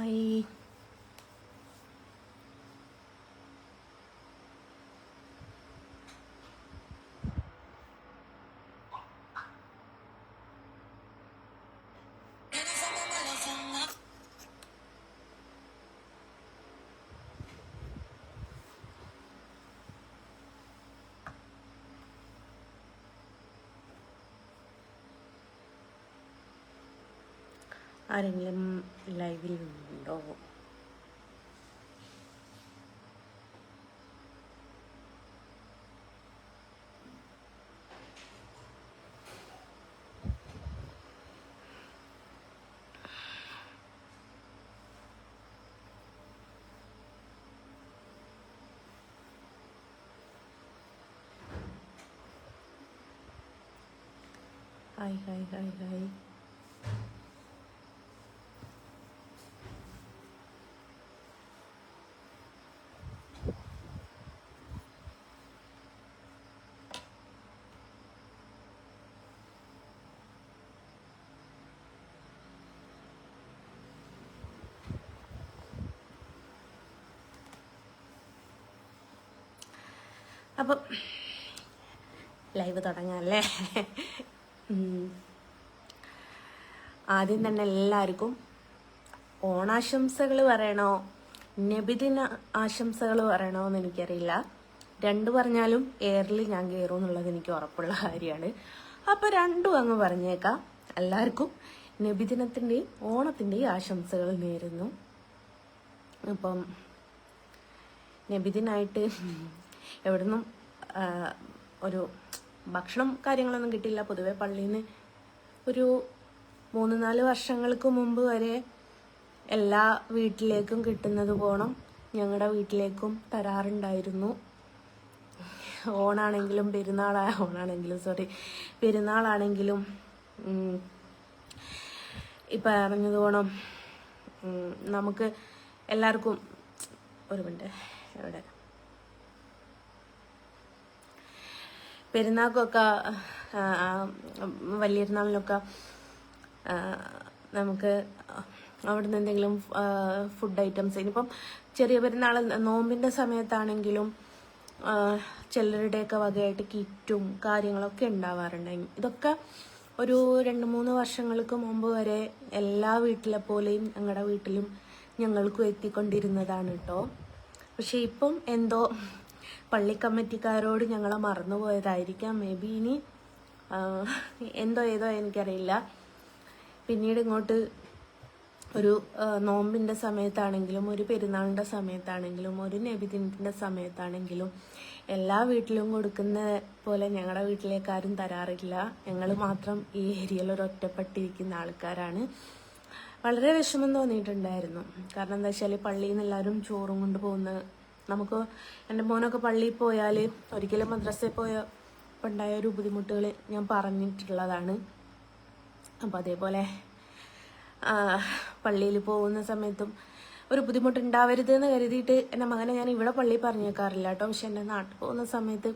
Hi. ആരെങ്കിലും ലൈവിൽ ഉണ്ടോ? Hi hi hi hi. അപ്പം ലൈവ് തുടങ്ങാല്ലേ? ആദ്യം തന്നെ എല്ലാവർക്കും ഓണാശംസകൾ പറയണോ നബിദിന ആശംസകൾ പറയണോ എന്ന് എനിക്കറിയില്ല. രണ്ട് പറഞ്ഞാലും എയറിൽ ഞാൻ കയറും എന്നുള്ളത് എനിക്ക് ഉറപ്പുള്ള കാര്യമാണ്. അപ്പം രണ്ടും അങ്ങ് പറഞ്ഞേക്കാം. എല്ലാവർക്കും നബിദിനത്തിൻ്റെയും ഓണത്തിൻ്റെയും ആശംസകൾ നേരുന്നു. അപ്പം നബിദിനായിട്ട് എവിടുന്നും ഒരു ഭക്ഷണം കാര്യങ്ങളൊന്നും കിട്ടില്ല. പൊതുവെ പള്ളിയിൽ നിന്ന് ഒരു 3-4 വർഷങ്ങൾക്ക് മുമ്പ് വരെ എല്ലാ വീട്ടിലേക്കും കിട്ടുന്നത് പോണം ഞങ്ങളുടെ വീട്ടിലേക്കും തരാറുണ്ടായിരുന്നു. പെരുന്നാളാണെങ്കിലും ഇപ്പം അറിഞ്ഞതുപോണം നമുക്ക് എല്ലാവർക്കും ഒരു മിനിറ്റ് എവിടെ പെരുന്നാൾക്കൊക്കെ വലിയ പെരുന്നാളിനൊക്കെ നമുക്ക് അവിടുന്ന് എന്തെങ്കിലും ഫുഡ് ഐറ്റംസ്, ഇനിയിപ്പം ചെറിയ പെരുന്നാൾ നോമ്പിൻ്റെ സമയത്താണെങ്കിലും ചിലരുടെയൊക്കെ വകയായിട്ട് കിറ്റും കാര്യങ്ങളൊക്കെ ഉണ്ടാവാറുണ്ട്. ഇതൊക്കെ ഒരു 2-3 വർഷങ്ങൾക്ക് മുമ്പ് വരെ എല്ലാ വീട്ടിലെ പോലെയും ഞങ്ങളുടെ വീട്ടിലും ഞങ്ങൾക്കും എത്തിക്കൊണ്ടിരുന്നതാണ് കേട്ടോ. പക്ഷെ ഇപ്പം എന്തോ പള്ളി കമ്മിറ്റിക്കാരോട് ഞങ്ങളെ മറന്നുപോയതായിരിക്കാം. മേ ബി ഇനി ഏതോ എനിക്കറിയില്ല. പിന്നീട് ഇങ്ങോട്ട് ഒരു നോമ്പിൻ്റെ സമയത്താണെങ്കിലും ഒരു പെരുന്നാളിൻ്റെ സമയത്താണെങ്കിലും ഒരു നബിദിനത്തിൻ്റെ സമയത്താണെങ്കിലും എല്ലാ വീട്ടിലും കൊടുക്കുന്ന പോലെ ഞങ്ങളുടെ വീട്ടിലേക്ക് ആരും തരാറില്ല. ഞങ്ങൾ മാത്രം ഈ ഏരിയയിൽ ഒരു ഒറ്റപ്പെട്ടിരിക്കുന്ന ആൾക്കാരാണ്. വളരെ വിഷമം തോന്നിയിട്ടുണ്ടായിരുന്നു. കാരണം എന്താ വെച്ചാൽ പള്ളിയിൽ നിന്ന് എല്ലാവരും ചോറും കൊണ്ട് പോകുന്ന നമുക്ക്, എൻ്റെ മോനൊക്കെ പള്ളിയിൽ പോയാൽ ഒരിക്കലും മദ്രസയിൽ പോയപ്പോൾ ഉണ്ടായ ഒരു ബുദ്ധിമുട്ടുകൾ ഞാൻ പറഞ്ഞിട്ടുള്ളതാണ്. അപ്പം അതേപോലെ പള്ളിയിൽ പോകുന്ന സമയത്തും ഒരു ബുദ്ധിമുട്ടുണ്ടാവരുത് എന്ന് കരുതിയിട്ട് എൻ്റെ മകനെ ഞാൻ ഇവിടെ പള്ളിയിൽ പറഞ്ഞേക്കാറില്ല കേട്ടോ. പക്ഷെ എൻ്റെ നാട്ടിൽ പോകുന്ന സമയത്ത്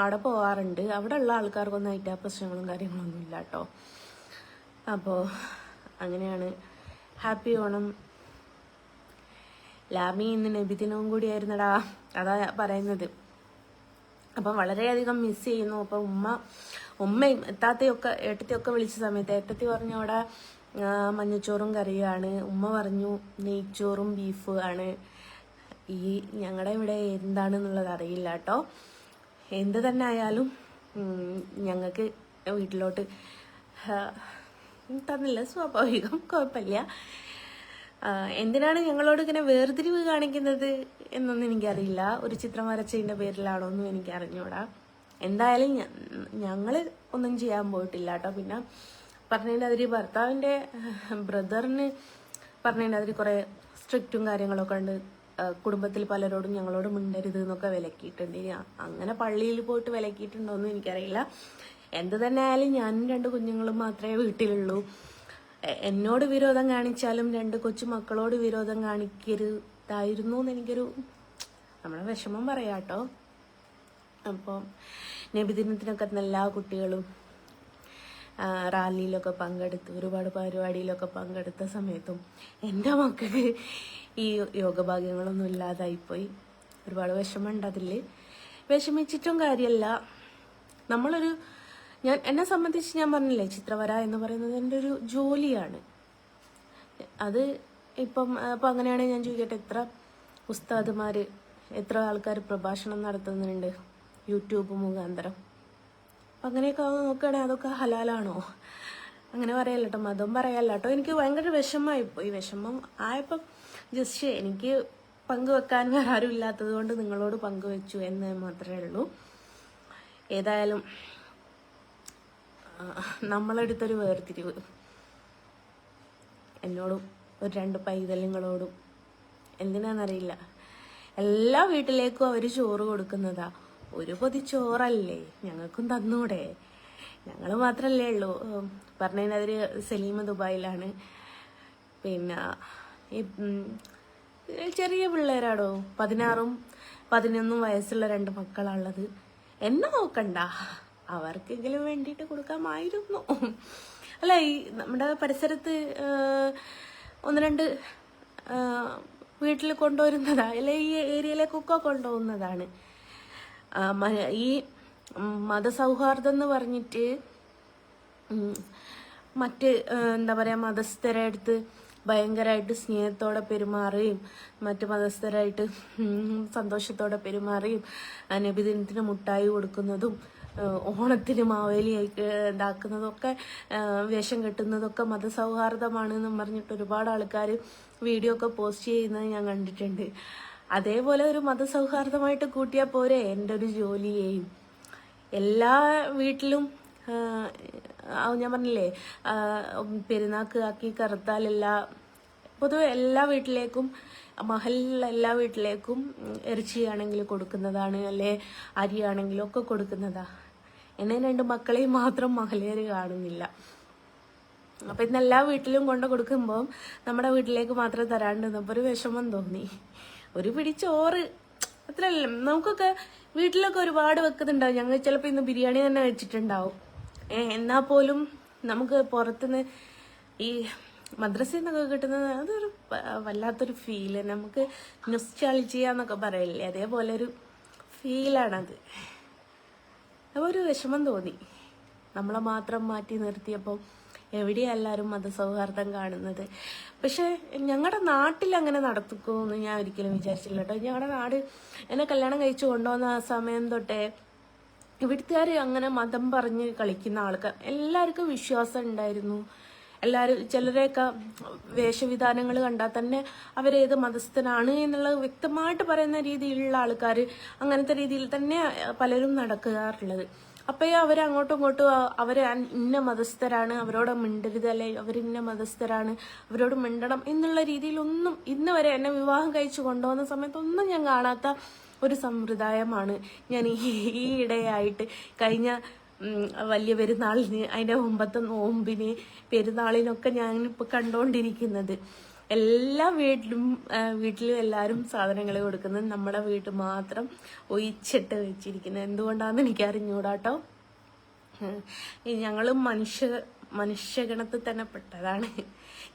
അവിടെ പോകാറുണ്ട്. അവിടെ ഉള്ള ആൾക്കാർക്കൊന്നും ആയിട്ട് ആ പ്രശ്നങ്ങളും കാര്യങ്ങളൊന്നും ഇല്ല കേട്ടോ. അപ്പോൾ അങ്ങനെയാണ്. ഹാപ്പി ഓണം ലാമി. ഇന്ന് നബിദിനവും കൂടിയായിരുന്നടാ, അതാ പറയുന്നത്. അപ്പം വളരെയധികം മിസ് ചെയ്യുന്നു. അപ്പം ഉമ്മയും എത്താത്തയൊക്കെ ഏട്ടത്തെയൊക്കെ വിളിച്ച സമയത്ത് ഏട്ടത്തി പറഞ്ഞു അവിടെ മഞ്ഞച്ചോറും കറിയാണ്, ഉമ്മ പറഞ്ഞു നെയ്ച്ചോറും ബീഫ് ആണ്. ഈ ഞങ്ങളുടെ ഇവിടെ എന്താണെന്നുള്ളത് അറിയില്ല കേട്ടോ. എന്ത് തന്നെ ആയാലും ഞങ്ങൾക്ക് വീട്ടിലോട്ട് തന്നില്ല, സ്വാഭാവികം, കുഴപ്പമില്ല. എന്തിനാണ് ഞങ്ങളോട് ഇങ്ങനെ വേർതിരിവ് കാണിക്കുന്നത് എന്നൊന്നും എനിക്കറിയില്ല. ഒരു ചിത്രം വരച്ചതിൻ്റെ പേരിലാണോ എന്നും എനിക്ക് അറിഞ്ഞൂടാ. എന്തായാലും ഞങ്ങൾ ഒന്നും ചെയ്യാൻ പോയിട്ടില്ല കേട്ടോ. പിന്നെ പറഞ്ഞതിൻ്റെ അതിൽ ഭർത്താവിൻ്റെ ബ്രദറിന് പറഞ്ഞതിൻ്റെ അതിൽ കുറേ സ്ട്രിക്റ്റും കാര്യങ്ങളൊക്കെ ഉണ്ട്. കുടുംബത്തിൽ പലരോടും ഞങ്ങളോട് മിണ്ടരുത് എന്നൊക്കെ വിലക്കിയിട്ടുണ്ട്. അങ്ങനെ പള്ളിയിൽ പോയിട്ട് വിലക്കിയിട്ടുണ്ടോ എന്നും എനിക്കറിയില്ല. എന്ത് തന്നെ ആയാലും ഞാനും 2 കുഞ്ഞുങ്ങളും മാത്രമേ വീട്ടിലുള്ളൂ. എന്നോട് വിരോധം കാണിച്ചാലും 2 കൊച്ചുമക്കളോട് വിരോധം കാണിക്കരുതായിരുന്നു എന്ന് എനിക്കൊരു നമ്മളെ വിഷമം പറയാട്ടോ. അപ്പം നബിദിനത്തിനൊക്കെ എല്ലാ കുട്ടികളും റാലിയിലൊക്കെ പങ്കെടുത്ത് ഒരുപാട് പരിപാടിയിലൊക്കെ പങ്കെടുത്ത സമയത്തും എൻ്റെ മക്കൾക്ക് ഈ യോഗഭാഗ്യങ്ങളൊന്നും ഇല്ലാതായിപ്പോയി. ഒരുപാട് വിഷമമുണ്ട് അതിൽ. വിഷമിച്ചിട്ടും കാര്യമല്ല. എന്നെ സംബന്ധിച്ച് ഞാൻ പറഞ്ഞില്ലേ, ചിത്രവര എന്ന് പറയുന്നത് എൻ്റെ ഒരു ജോലിയാണ്. അത് ഇപ്പം അങ്ങനെയാണെങ്കിൽ ഞാൻ ചോദിക്കട്ടെ, എത്ര ഉസ്താദുമാർ, എത്ര ആൾക്കാർ പ്രഭാഷണം നടത്തുന്നുണ്ട് യൂട്യൂബ് മുഖാന്തരം. അപ്പം അങ്ങനെയൊക്കെ നോക്കുകയാണെങ്കിൽ അതൊക്കെ ഹലാലാണോ? അങ്ങനെ പറയല്ല കേട്ടോ, മതം പറയല്ല കേട്ടോ. എനിക്ക് ഭയങ്കര വിഷമമായിപ്പോയി. വിഷമം ആയപ്പം ജസ്റ്റ് എനിക്ക് പങ്കുവെക്കാൻ വേറെ ആരും ഇല്ലാത്തത് കൊണ്ട് നിങ്ങളോട് പങ്കുവെച്ചു എന്ന് മാത്രമേ ഉള്ളൂ. ഏതായാലും നമ്മളെടുത്തൊരു വേർതിരിവ് എന്നോടും ഒരു 2 പൈതല്യങ്ങളോടും എന്തിനാണെന്നറിയില്ല. എല്ലാ വീട്ടിലേക്കും അവർ ചോറ് കൊടുക്കുന്നതാ. ഒരു പൊതി ചോറല്ലേ, ഞങ്ങൾക്കും തന്നൂടെ? ഞങ്ങൾ മാത്രല്ലേ ഉള്ളൂ. പറഞ്ഞതിനതിര് സലീം ദുബായിലാണ്. പിന്നെ ഈ ചെറിയ പിള്ളേരാടോ, 16ഉം 11 വയസ്സുള്ള 2 മക്കളാണുള്ളത്. എന്നെ നോക്കണ്ട, അവർക്കെങ്കിലും വേണ്ടിയിട്ട് കൊടുക്കാമായിരുന്നു. അല്ല, ഈ നമ്മുടെ പരിസരത്ത് 1-2 വീട്ടിൽ കൊണ്ടുവരുന്നതാ, അല്ലെ ഈ ഏരിയയിലേക്കൊക്കെ കൊണ്ടുപോകുന്നതാണ്. ഈ മതസൗഹാർദ്ദം എന്ന് പറഞ്ഞിട്ട് മറ്റ് എന്താ പറയുക, മതസ്ഥരെ അടുത്ത് ഭയങ്കരമായിട്ട് സ്നേഹത്തോടെ പെരുമാറുകയും മറ്റ് മതസ്ഥരായിട്ട് സന്തോഷത്തോടെ പെരുമാറുകയും നബിദിനത്തിന് മുട്ടായി കൊടുക്കുന്നതും ഓണത്തിന് മാവേലി ഇതാക്കുന്നതൊക്കെ വേഷം കെട്ടുന്നതൊക്കെ മതസൗഹാർദ്ദമാണെന്നും പറഞ്ഞിട്ട് ഒരുപാട് ആൾക്കാർ വീഡിയോ ഒക്കെ പോസ്റ്റ് ചെയ്യുന്നത് ഞാൻ കണ്ടിട്ടുണ്ട്. അതേപോലെ ഒരു മതസൗഹാർദ്ദമായിട്ട് കൂട്ടിയാൽ പോരെ എൻ്റെ ഒരു ജോലിയെയും. എല്ലാ വീട്ടിലും ഞാൻ പറഞ്ഞില്ലേ, പെരുന്നാക്ക് ആക്കി പൊതുവെ എല്ലാ വീട്ടിലേക്കും, മഹലിലുള്ള എല്ലാ വീട്ടിലേക്കും ഇറച്ചിയാണെങ്കിൽ കൊടുക്കുന്നതാണ്, അല്ലെ അരിയാണെങ്കിലും ഒക്കെ കൊടുക്കുന്നതാ. എന്നെ 2 മക്കളെയും മാത്രം മഹലേര് കാണുന്നില്ല. അപ്പം ഇന്ന് എല്ലാ വീട്ടിലും കൊണ്ട് കൊടുക്കുമ്പോൾ നമ്മുടെ വീട്ടിലേക്ക് മാത്രം തരാണ്ടിരുന്നപ്പോൾ ഒരു വിഷമം തോന്നി. ഒരു പിടി ചോറ് അത്രയല്ല. നമുക്കൊക്കെ വീട്ടിലൊക്കെ ഒരുപാട് വെക്കുന്നുണ്ടാവും. ഞങ്ങൾ ചിലപ്പോൾ ഇന്ന് ബിരിയാണി തന്നെ വെച്ചിട്ടുണ്ടാവും. എന്നാൽ പോലും നമുക്ക് പുറത്തുനിന്ന് ഈ മദ്രസയിൽ നിന്നൊക്കെ കിട്ടുന്നത് അതൊരു വല്ലാത്തൊരു ഫീല്. നമുക്ക് നൊസ്റ്റാൾജിയ എന്നൊക്കെ പറയില്ലേ, അതേപോലെ ഒരു ഫീലാണത്. അപ്പോൾ ഒരു വിഷമം തോന്നി. നമ്മളെ മാത്രം മാറ്റി നിർത്തിയപ്പോൾ എവിടെയാണ് എല്ലാവരും മതസൗഹാർദ്ദം കാണുന്നത്. പക്ഷെ ഞങ്ങളുടെ നാട്ടിൽ അങ്ങനെ നടത്തുക്കുമെന്ന് ഞാൻ ഒരിക്കലും വിചാരിച്ചില്ല കേട്ടോ. ഞങ്ങളുടെ നാട് എന്നെ കല്യാണം കഴിച്ചു കൊണ്ടുവന്ന ആ സമയം തൊട്ടേ ഇവിടുത്തുകാർ അങ്ങനെ മതം പറഞ്ഞ് കളിക്കുന്ന ആൾക്കാർ, എല്ലാവർക്കും വിശ്വാസം ഉണ്ടായിരുന്നു. എല്ലാവരും, ചിലരെയൊക്കെ വേഷവിധാനങ്ങൾ കണ്ടാൽ തന്നെ അവരേത് മതസ്ഥനാണ് എന്നുള്ളത് വ്യക്തമായിട്ട് പറയുന്ന രീതിയിലുള്ള ആൾക്കാർ, അങ്ങനത്തെ രീതിയിൽ തന്നെ പലരും നടക്കാറുള്ളത്. അപ്പോൾ അവരങ്ങോട്ടും ഇങ്ങോട്ടും അവർ ഇന്ന മതസ്ഥരാണ്, അവരോട് മിണ്ടരുത്, അല്ലെ അവരിന്ന മതസ്ഥരാണ്, അവരോട് മിണ്ടണം എന്നുള്ള രീതിയിലൊന്നും ഇന്ന് വരെ എന്നെ വിവാഹം കഴിച്ചു കൊണ്ടുപോകുന്ന സമയത്തൊന്നും ഞാൻ കാണാത്ത ഒരു സമ്പ്രദായമാണ് ഞാൻ ഈ ഇടയായിട്ട് കഴിഞ്ഞ വലിയ പെരുന്നാളിന്, അതിൻ്റെ മുമ്പത്തെ നോമ്പിന്, പെരുന്നാളിനൊക്കെ ഞാനിപ്പോൾ കണ്ടുകൊണ്ടിരിക്കുന്നത്. എല്ലാ വീട്ടിലും എല്ലാവരും സാധനങ്ങൾ കൊടുക്കുന്നത്, നമ്മുടെ വീട്ടിൽ മാത്രം ഒഴിച്ചിട്ട് വെച്ചിരിക്കുന്നത് എന്തുകൊണ്ടാണെന്ന് എനിക്ക് അറിഞ്ഞൂടാട്ടോ. ഞങ്ങളും മനുഷ്യഗണത്തിൽ തന്നെ പെട്ടതാണ്.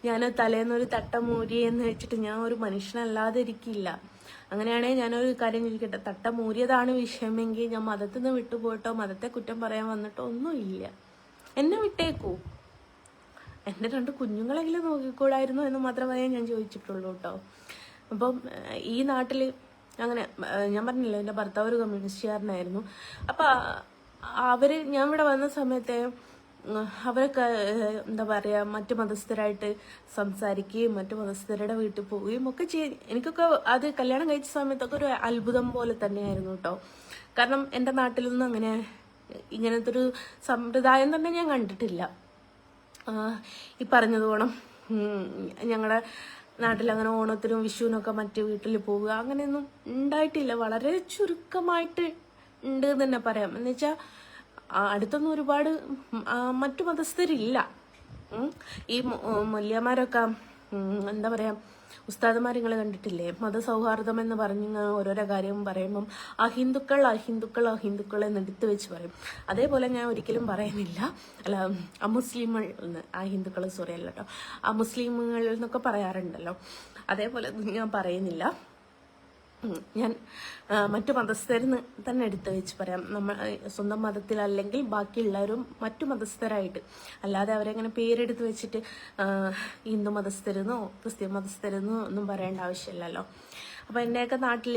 ഞാൻ തലേന്നൊരു തട്ട മൂരി എന്ന് വെച്ചിട്ട് ഞാൻ ഒരു മനുഷ്യനല്ലാതെ ഇരിക്കില്ല. അങ്ങനെയാണെങ്കിൽ ഞാനൊരു കാര്യം ചോദിക്കട്ടെ, തട്ട മൂരിയതാണ് വിഷയമെങ്കിൽ ഞാൻ മതത്തിൽ നിന്ന് വിട്ടുപോയിട്ടോ മതത്തെ കുറ്റം പറയാൻ വന്നിട്ടോ ഒന്നുമില്ല. എന്നെ വിട്ടേക്കൂ, എൻ്റെ 2 കുഞ്ഞുങ്ങളെങ്കിലും നോക്കിക്കൂടായിരുന്നു എന്ന് മാത്രമേ ഞാൻ ചോദിച്ചിട്ടുള്ളൂ കേട്ടോ. അപ്പം ഈ നാട്ടിൽ അങ്ങനെ ഞാൻ പറഞ്ഞില്ല, എൻ്റെ ഭർത്താവ് ഒരു കമ്മ്യൂണിസ്റ്റുകാരനായിരുന്നു. അപ്പം ഞാൻ ഇവിടെ വന്ന സമയത്ത് അവരൊക്കെ എന്താ പറയുക, മറ്റു മതസ്ഥരായിട്ട് സംസാരിക്കുകയും മറ്റു മതസ്ഥരുടെ വീട്ടിൽ പോവുകയും ഒക്കെ ചെയ്യും. എനിക്കൊക്കെ അത് കല്യാണം കഴിച്ച സമയത്തൊക്കെ ഒരു അത്ഭുതം പോലെ തന്നെയായിരുന്നു കേട്ടോ. കാരണം എൻ്റെ നാട്ടിലൊന്നും അങ്ങനെ ഇങ്ങനത്തെ ഒരു സമ്പ്രദായം തന്നെ ഞാൻ കണ്ടിട്ടില്ല. ഈ പറഞ്ഞതോണം ഞങ്ങളുടെ നാട്ടിൽ അങ്ങനെ ഓണത്തിനും വിഷുവിനൊക്കെ മറ്റു വീട്ടിൽ പോവുക അങ്ങനെയൊന്നും ഉണ്ടായിട്ടില്ല. വളരെ ചുരുക്കമായിട്ട് ഉണ്ട് എന്ന് തന്നെ പറയാം. എന്നുവെച്ചാൽ അടുത്തൊന്നും ഒരുപാട് മറ്റു മതസ്ഥരില്ല. ഈ മൊല്യമാരൊക്കെ എന്താ പറയാ, ഉസ്താദുമാർ നിങ്ങൾ കണ്ടിട്ടില്ലേ, മതസൗഹാർദ്ദം എന്ന് പറഞ്ഞ് ഓരോരോ കാര്യം പറയുമ്പം അഹിന്ദുക്കൾ അഹിന്ദുക്കൾ അഹിന്ദുക്കൾ എന്ന് എടുത്തു വെച്ച് പറയും. അതേപോലെ ഞാൻ ഒരിക്കലും പറയുന്നില്ല, അല്ല അമുസ്ലിങ്ങൾ എന്ന്, അഹിന്ദുക്കൾ സോറി അല്ല കേട്ടോ, അമുസ്ലിമുകൾ എന്നൊക്കെ പറയാറുണ്ടല്ലോ, അതേപോലെ ഞാൻ പറയുന്നില്ല. ഞാൻ മറ്റു മതസ്ഥരെന്ന് തന്നെ എടുത്തു വെച്ച് പറയാം. നമ്മൾ സ്വന്തം മതത്തിലല്ലെങ്കിൽ ബാക്കിയുള്ളവരും മറ്റു മതസ്ഥരായിട്ട്, അല്ലാതെ അവരെങ്ങനെ പേരെടുത്ത് വെച്ചിട്ട് ഹിന്ദു മതസ്ഥരെന്നോ ക്രിസ്ത്യൻ മതസ്ഥരെന്നോ ഒന്നും പറയേണ്ട ആവശ്യമില്ലല്ലോ. അപ്പം എൻ്റെയൊക്കെ നാട്ടിൽ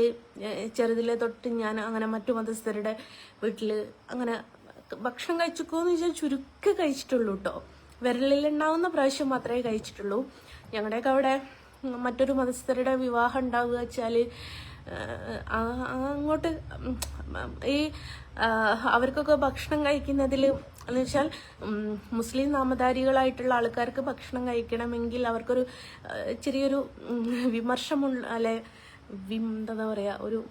ചെറുതിലെ തൊട്ട് ഞാൻ അങ്ങനെ മറ്റു മതസ്ഥരുടെ വീട്ടിൽ അങ്ങനെ ഭക്ഷണം കഴിച്ചിക്കോന്ന് ചോദിച്ചാൽ ചുരുക്കി കഴിച്ചിട്ടുള്ളൂ കേട്ടോ. വിരലിലുണ്ടാവുന്ന പ്രാവശ്യം മാത്രമേ കഴിച്ചിട്ടുള്ളൂ. ഞങ്ങളുടെയൊക്കെ അവിടെ മറ്റൊരു മതസ്ഥരുടെ വിവാഹം ഉണ്ടാവുക വെച്ചാൽ അങ്ങോട്ട് ഈ അവർക്കൊക്കെ ഭക്ഷണം കഴിക്കുന്നതിൽ എന്ന് വെച്ചാൽ മുസ്ലിം നാമധാരികളായിട്ടുള്ള ആൾക്കാർക്ക് ഭക്ഷണം കഴിക്കണമെങ്കിൽ അവർക്കൊരു ചെറിയൊരു വിമർശമുള്ള അല്ലെ എന്താ പറയുക ഒരു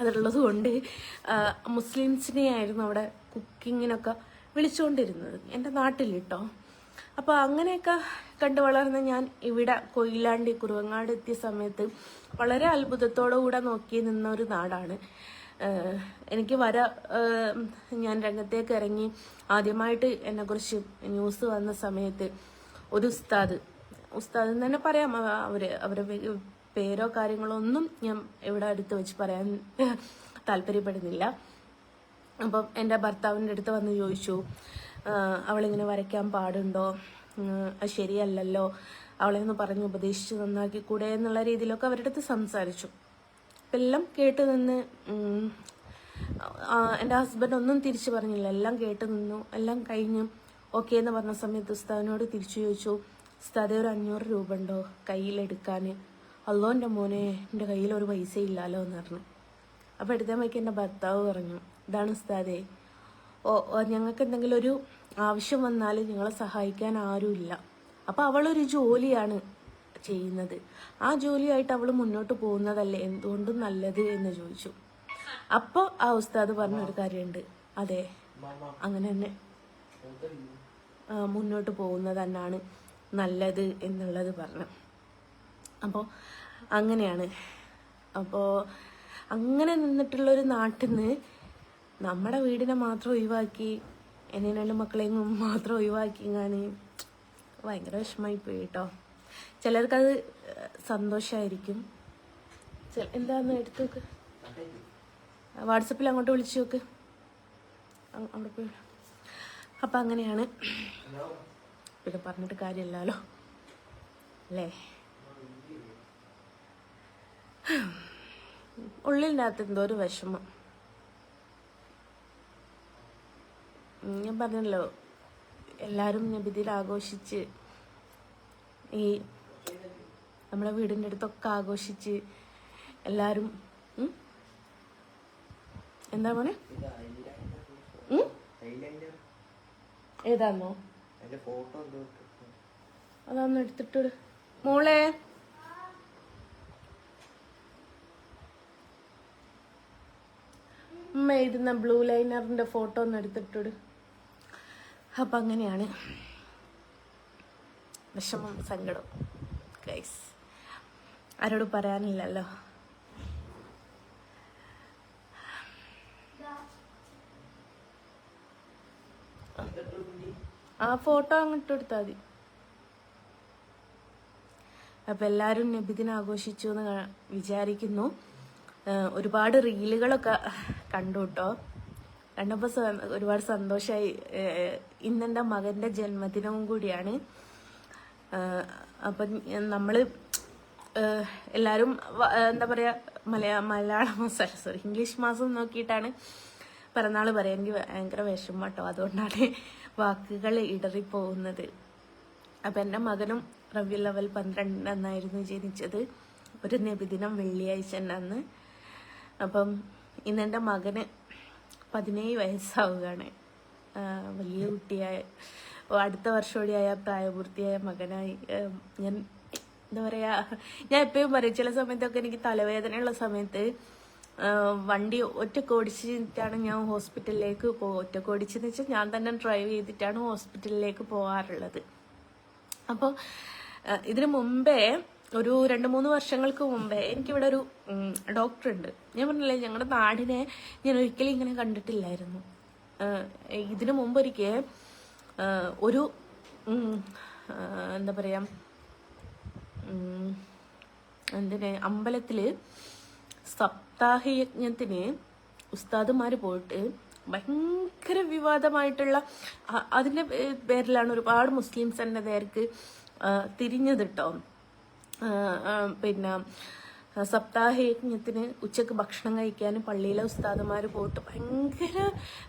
അതുള്ളത് കൊണ്ട് മുസ്ലിംസിനെയായിരുന്നു അവിടെ കുക്കിങ്ങിനൊക്കെ വിളിച്ചുകൊണ്ടിരുന്നത് എൻ്റെ നാട്ടിൽ കേട്ടോ. അപ്പോൾ അങ്ങനെയൊക്കെ കണ്ടു വളർന്ന ഞാൻ ഇവിടെ കൊയിലാണ്ടി കുറുവങ്ങാട് എത്തിയ സമയത്ത് വളരെ അത്ഭുതത്തോടുകൂടെ നോക്കി നിന്ന ഒരു നാടാണ്. എനിക്ക് ഞാൻ രംഗത്തേക്ക് ഇറങ്ങി ആദ്യമായിട്ട് എന്നെക്കുറിച്ച് ന്യൂസ് വന്ന സമയത്ത് ഒരു ഉസ്താദ് എന്ന് തന്നെ പറയാം, അവരെ പേരോ കാര്യങ്ങളോ ഒന്നും ഞാൻ ഇവിടെ അടുത്ത് വെച്ച് പറയാൻ താല്പര്യപ്പെടുന്നില്ല. അപ്പം എൻ്റെ ഭർത്താവിൻ്റെ അടുത്ത് വന്ന് ചോദിച്ചു, അവളിങ്ങനെ വരയ്ക്കാൻ പാടുണ്ടോ, അത് ശരിയല്ലല്ലോ, അവളെ ഒന്ന് പറഞ്ഞ് ഉപദേശിച്ച് നന്നാക്കി കൂടെ എന്നുള്ള രീതിയിലൊക്കെ അവരുടെ അടുത്ത് സംസാരിച്ചു. അപ്പം എല്ലാം കേട്ട് നിന്ന് എൻ്റെ ഹസ്ബൻഡ് ഒന്നും തിരിച്ചു പറഞ്ഞില്ല, എല്ലാം കേട്ട് നിന്നു. എല്ലാം കഴിഞ്ഞു ഓക്കെ എന്ന് പറഞ്ഞ സമയത്ത് ഉസ്താദിനോട് തിരിച്ചു ചോദിച്ചു, ഉസ്താദെ ഒരു 500 രൂപ ഉണ്ടോ കയ്യിലെടുക്കാൻ? അല്ലോ എൻ്റെ മോനെ, എൻ്റെ കയ്യിൽ ഒരു പൈസ ഇല്ലല്ലോ എന്ന് പറഞ്ഞു. അപ്പോൾ എടുത്തമ്മയ്ക്ക് എൻ്റെ ഭർത്താവ് പറഞ്ഞു, ഇതാണ് ഉസ്താദേ, ഞങ്ങൾക്ക് എന്തെങ്കിലും ഒരു ആവശ്യം വന്നാൽ ഞങ്ങളെ സഹായിക്കാൻ ആരുമില്ല. അപ്പം അവളൊരു ജോലിയാണ് ചെയ്യുന്നത്, ആ ജോലിയായിട്ട് അവൾ മുന്നോട്ട് പോകുന്നതല്ലേ എന്തുകൊണ്ടും നല്ലത് എന്ന് ചോദിച്ചു. അപ്പോൾ ആ ഉസ്താദ് പറഞ്ഞൊരു കാര്യമുണ്ട്, അതെ അങ്ങനെ തന്നെ മുന്നോട്ട് പോകുന്നത് തന്നെയാണ് നല്ലത് എന്നുള്ളത് പറഞ്ഞു. അപ്പോൾ അങ്ങനെയാണ്. അപ്പോൾ അങ്ങനെ നിന്നിട്ടുള്ളൊരു നാട്ടിൽ നിന്ന് നമ്മുടെ വീടിനെ മാത്രം ഒഴിവാക്കി എന്നെ 2 മക്കളെയും മാത്രം ഒഴിവാക്കിങ്ങാണ് ഭയങ്കര വിഷമമായി പോയി കേട്ടോ. ചിലർക്കത് സന്തോഷമായിരിക്കും. എന്താന്ന് എടുത്തു നോക്ക്, വാട്സപ്പിൽ അങ്ങോട്ട് വിളിച്ചു നോക്ക്, അവിടെ പോയി. അപ്പം അങ്ങനെയാണ്, പിന്നെ പറഞ്ഞിട്ട് കാര്യമില്ലല്ലോ അല്ലേ. ഉള്ളിൻ്റെ അകത്ത് എന്തോ ഒരു വിഷമം. ഞാൻ പറഞ്ഞല്ലോ, എല്ലാവരും നബിദിനം ആഘോഷിച്ച് ഈ നമ്മുടെ വീടിൻ്റെ അടുത്തൊക്കെ ആഘോഷിച്ച് എല്ലാവരും എന്താ മോനെ ഏതാന്നോ അതാന്ന് എടുത്തിട്ട് മോളെ അമ്മ എഴുതുന്ന ബ്ലൂ ലൈനറിന്റെ ഫോട്ടോ ഒന്ന് എടുത്തിട്ടോട്. അപ്പം അങ്ങനെയാണ് വിഷമം സങ്കടം ഗൈസ്, ആരോടും പറയാനില്ലല്ലോ. ആ ഫോട്ടോ അങ്ങോട്ട് എടുത്താൽ മതി. അപ്പം എല്ലാവരും നബിദിനം ആഘോഷിച്ചു എന്ന് വിചാരിക്കുന്നു. ഒരുപാട് റീലുകളൊക്കെ കണ്ടു കേട്ടോ. കണ്ടപ്പോൾ ഒരുപാട് സന്തോഷമായി. ഇന്നെൻ്റെ മകൻ്റെ ജന്മദിനവും കൂടിയാണ്. അപ്പം നമ്മൾ എല്ലാവരും എന്താ പറയുക മലയാള മാസം സോറി ഇംഗ്ലീഷ് മാസം നോക്കിയിട്ടാണ് പിറന്നാൾ പറയാൻ. എനിക്ക് ഭയങ്കര വിഷമം കേട്ടോ, അതുകൊണ്ടാണ് വാക്കുകൾ ഇടറിപ്പോകുന്നത്. അപ്പം എൻ്റെ മകനും റബീഉൽ അവ്വൽ 12 അന്നായിരുന്നു ജനിച്ചത്, ഒരു നബിദിനം വെള്ളിയാഴ്ച അന്ന്. അപ്പം ഇന്നെൻ്റെ മകന് 17 വയസ്സാവുകയാണ്. വലിയ കുട്ടിയായ അടുത്ത വർഷോടെയായ പ്രായപൂർത്തിയായ മകനായി. ഞാൻ എന്താ പറയുക, ഞാൻ എപ്പോഴും പറയും, ചില സമയത്തൊക്കെ എനിക്ക് തലവേദനയുള്ള സമയത്ത് വണ്ടി ഒറ്റക്ക് ഓടിച്ചിട്ടാണ് ഞാൻ ഹോസ്പിറ്റലിലേക്ക് ഒറ്റക്ക് ഓടിച്ചെന്ന് വെച്ചാൽ ഞാൻ തന്നെ ഡ്രൈവ് ചെയ്തിട്ടാണ് ഹോസ്പിറ്റലിലേക്ക് പോകാറുള്ളത്. അപ്പോൾ ഇതിനു മുമ്പേ ഒരു 2-3 വർഷങ്ങൾക്ക് മുമ്പേ എനിക്കിവിടെ ഒരു ഡോക്ടർ ഉണ്ട്. ഞാൻ പറഞ്ഞില്ലേ, ഞങ്ങളുടെ നാടിനെ ഞാൻ ഒരിക്കലും ഇങ്ങനെ കണ്ടിട്ടില്ലായിരുന്നു. ഇതിനു മുമ്പൊരിക്കൽ ഒരു എന്താ പറയാ, അമ്പലത്തില് സപ്താഹയജ്ഞത്തിന് ഉസ്താദുമാര് പോയിട്ട് ഭയങ്കര വിവാദമായിട്ടുള്ള അതിന്റെ പേരിലാണ് ഒരുപാട് മുസ്ലിംസ് എന്റെ നേർക്ക് തിരിഞ്ഞത് കേട്ടോ. പിന്നെ സപ്താഹയജ്ഞത്തിന് ഉച്ചക്ക് ഭക്ഷണം കഴിക്കാനും പള്ളിയിലെ ഉസ്താദുമാര് പോയിട്ട് ഭയങ്കര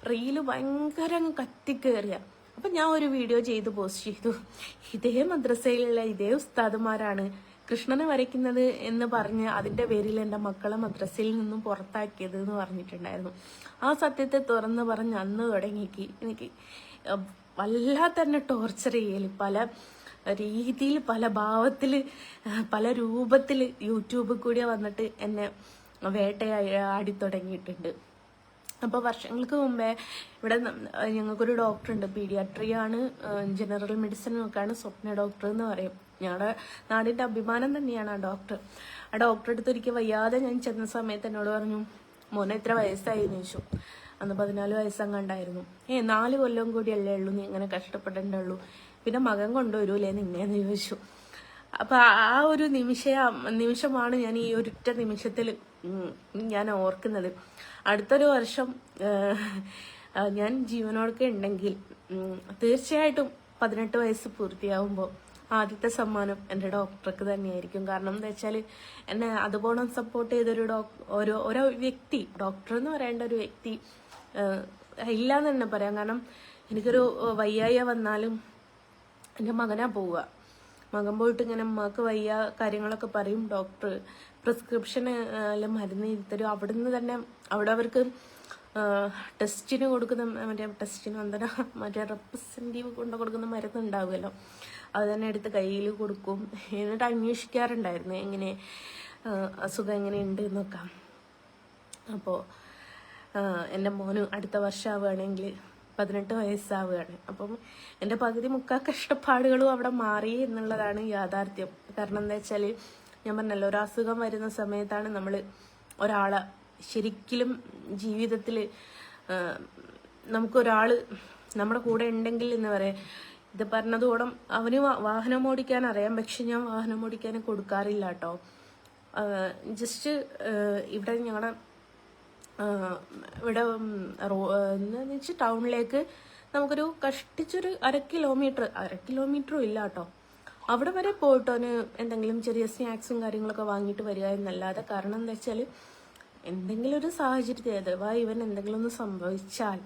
റീല് ഭയങ്കര കത്തിക്കേറിയ. അപ്പൊ ഞാൻ ഒരു വീഡിയോ ചെയ്ത് പോസ്റ്റ് ചെയ്തു. ഇതേ മദ്രസയിലുള്ള ഇതേ ഉസ്താദുമാരാണ് കൃഷ്ണനെ വരയ്ക്കുന്നത് എന്ന് പറഞ്ഞ് അതിന്റെ പേരിൽ എൻ്റെ മക്കളെ മദ്രസയിൽ നിന്നും പുറത്താക്കിയത് എന്ന് പറഞ്ഞിട്ടുണ്ടായിരുന്നു. ആ സത്യത്തെ തുറന്ന് പറഞ്ഞ് അന്ന് തുടങ്ങിക്ക് എനിക്ക് വല്ലാതെ തന്നെ ടോർച്ചർ ചെയ്യൽ, പല രീതിയിൽ പല ഭാവത്തിൽ പല രൂപത്തിൽ യൂട്യൂബിൽ കൂടി വന്നിട്ട് എന്നെ വേട്ടയാടി തുടങ്ങിയിട്ടുണ്ട്. അപ്പോൾ വർഷങ്ങൾക്ക് മുമ്പേ ഇവിടെ ഞങ്ങൾക്കൊരു ഡോക്ടറുണ്ട്, പീഡിയാട്രിയാണ്, ജനറൽ മെഡിസിൻ നോക്കാണ്, സ്വപ്ന ഡോക്ടർ എന്ന് പറയും. ഞങ്ങളുടെ നാടിൻ്റെ അഭിമാനം തന്നെയാണ് ആ ഡോക്ടർ. ആ ഡോക്ടറെ അടുത്ത് ഒരിക്കൽ വയ്യാതെ ഞാൻ ചെന്ന സമയത്ത് എന്നോട് പറഞ്ഞു, മോനെ എത്ര വയസ്സായി എന്ന് ചോദിച്ചു. അന്ന് 14 വയസ്സങ്ങാണ്ടായിരുന്നു. 4 കൊല്ലം കൂടിയല്ലേ ഉള്ളൂ, നീ ഇങ്ങനെ കഷ്ടപ്പെടേണ്ടുള്ളൂ, പിന്നെ മകൻ കൊണ്ടുവരൂലേ നിന്നെന്ന് ചോദിച്ചു. അപ്പൊ ആ ഒരു നിമിഷമാണ് ഞാൻ ഈ ഒരൊറ്റ നിമിഷത്തിൽ ഞാൻ ഓർക്കുന്നത്. അടുത്തൊരു വർഷം ഞാൻ ജീവനോടൊക്കെ ഉണ്ടെങ്കിൽ തീർച്ചയായിട്ടും 18 വയസ്സ് പൂർത്തിയാവുമ്പോൾ ആദ്യത്തെ സമ്മാനം എൻ്റെ ഡോക്ടർക്ക് തന്നെയായിരിക്കും. കാരണം എന്താ വെച്ചാൽ എന്നെ അതുപോലെ സപ്പോർട്ട് ചെയ്തൊരു ഓരോ വ്യക്തി, ഡോക്ടർ എന്ന് പറയേണ്ട ഒരു വ്യക്തി ഇല്ലാന്ന് തന്നെ പറയാം. കാരണം എനിക്കൊരു വയ്യായ വന്നാലും എൻ്റെ മകനാ പോവുക. മകൻ പോയിട്ട് ഇങ്ങനെ അമ്മക്ക് വയ്യ കാര്യങ്ങളൊക്കെ പറയും, ഡോക്ടർ പ്രിസ്ക്രിപ്ഷന് മരുന്ന് എഴുതരും. അവിടുന്ന് തന്നെ അവിടെ അവർക്ക് ടെസ്റ്റിന് കൊടുക്കുന്ന മറ്റേ റെപ്രസെൻറ്റീവ് കൊണ്ട് കൊടുക്കുന്ന മരുന്ന് ഉണ്ടാവുമല്ലോ, അത് തന്നെ എടുത്ത് കയ്യിൽ കൊടുക്കും. എന്നിട്ട് അന്വേഷിക്കാറുണ്ടായിരുന്നു എങ്ങനെ അസുഖം എങ്ങനെയുണ്ട് എന്നൊക്കെ. അപ്പോൾ എൻ്റെ മോന് അടുത്ത വർഷം ആവുകയാണെങ്കിൽ 18 വയസ്സാവുകയാണ്. അപ്പം എൻ്റെ പകുതി മുക്കാൽ കഷ്ടപ്പാടുകളും അവിടെ മാറി എന്നുള്ളതാണ് യാഥാർത്ഥ്യം. കാരണം എന്താ വെച്ചാൽ ഞാൻ പറഞ്ഞല്ലോ, ഒരു അസുഖം വരുന്ന സമയത്താണ് നമ്മൾ ഒരാളെ ശരിക്കും ജീവിതത്തിൽ നമുക്കൊരാൾ നമ്മുടെ കൂടെ ഉണ്ടെങ്കിൽ എന്ന് പറയാം. ഇത് പറഞ്ഞതോളം അവന് വാഹനം ഓടിക്കാൻ അറിയാം, പക്ഷെ ഞാൻ വാഹനം ഓടിക്കാൻ കൊടുക്കാറില്ല കേട്ടോ. ജസ്റ്റ് ഇവിടെ ഞങ്ങളുടെ ഇവിടെ എന്താന്ന് വെച്ചാൽ ടൗണിലേക്ക് നമുക്കൊരു കഷ്ടിച്ചൊരു 1 കിലോമീറ്ററും ഇല്ല കേട്ടോ. അവിടെ വരെ പോയിട്ടോന് എന്തെങ്കിലും ചെറിയ സ്നാക്സും കാര്യങ്ങളൊക്കെ വാങ്ങിയിട്ട് വരിക എന്നല്ലാതെ. കാരണം എന്താ വെച്ചാൽ എന്തെങ്കിലും ഒരു സാഹചര്യത്തിൽ അഥവാ ഇവൻ എന്തെങ്കിലും ഒന്ന് സംഭവിച്ചാൽ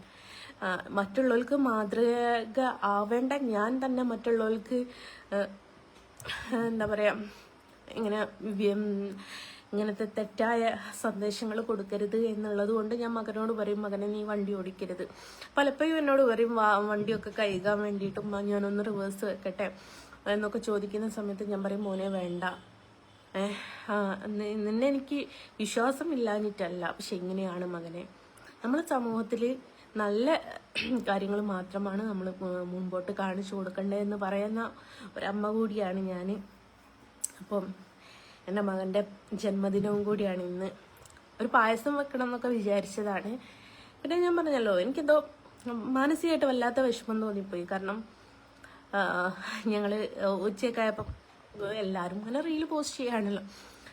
മറ്റുള്ളവർക്ക് മാതൃക ആവേണ്ട ഞാൻ തന്നെ മറ്റുള്ളവർക്ക് എന്താ പറയാ ഇങ്ങനത്തെ തെറ്റായ സന്ദേശങ്ങൾ കൊടുക്കരുത് എന്നുള്ളത് കൊണ്ട് ഞാൻ മകനോട് പറയും, മകനെ നീ വണ്ടി ഓടിക്കരുത്. പലപ്പോഴും എന്നോട് പറയും വണ്ടിയൊക്കെ കഴുകാൻ വേണ്ടിയിട്ടും ഞാനൊന്ന് റിവേഴ്സ് വെക്കട്ടെ എന്നൊക്കെ ചോദിക്കുന്ന സമയത്ത് ഞാൻ പറയും, മോനെ വേണ്ട, നിന്നെ എനിക്ക് വിശ്വാസമില്ലാഞ്ഞിട്ടല്ല, പക്ഷെ ഇങ്ങനെയാണ് മകനെ. നമ്മുടെ സമൂഹത്തിൽ നല്ല കാര്യങ്ങൾ മാത്രമാണ് നമ്മൾ മുൻപോട്ട് കാണിച്ചു കൊടുക്കേണ്ടതെന്ന് പറയുന്ന ഒരമ്മ കൂടിയാണ് ഞാൻ. അപ്പം എൻ്റെ മകൻ്റെ ജന്മദിനവും കൂടിയാണ് ഇന്ന്. ഒരു പായസം വെക്കണം എന്നൊക്കെ വിചാരിച്ചതാണ്. പിന്നെ ഞാൻ പറഞ്ഞല്ലോ, എനിക്കെന്തോ മാനസികമായിട്ട് വല്ലാത്ത വിഷമം തോന്നിപ്പോയി. കാരണം ഞങ്ങൾ ഉച്ചയൊക്കെയായപ്പം എല്ലാവരും അങ്ങനെ റീല് പോസ്റ്റ് ചെയ്യാണല്ലോ.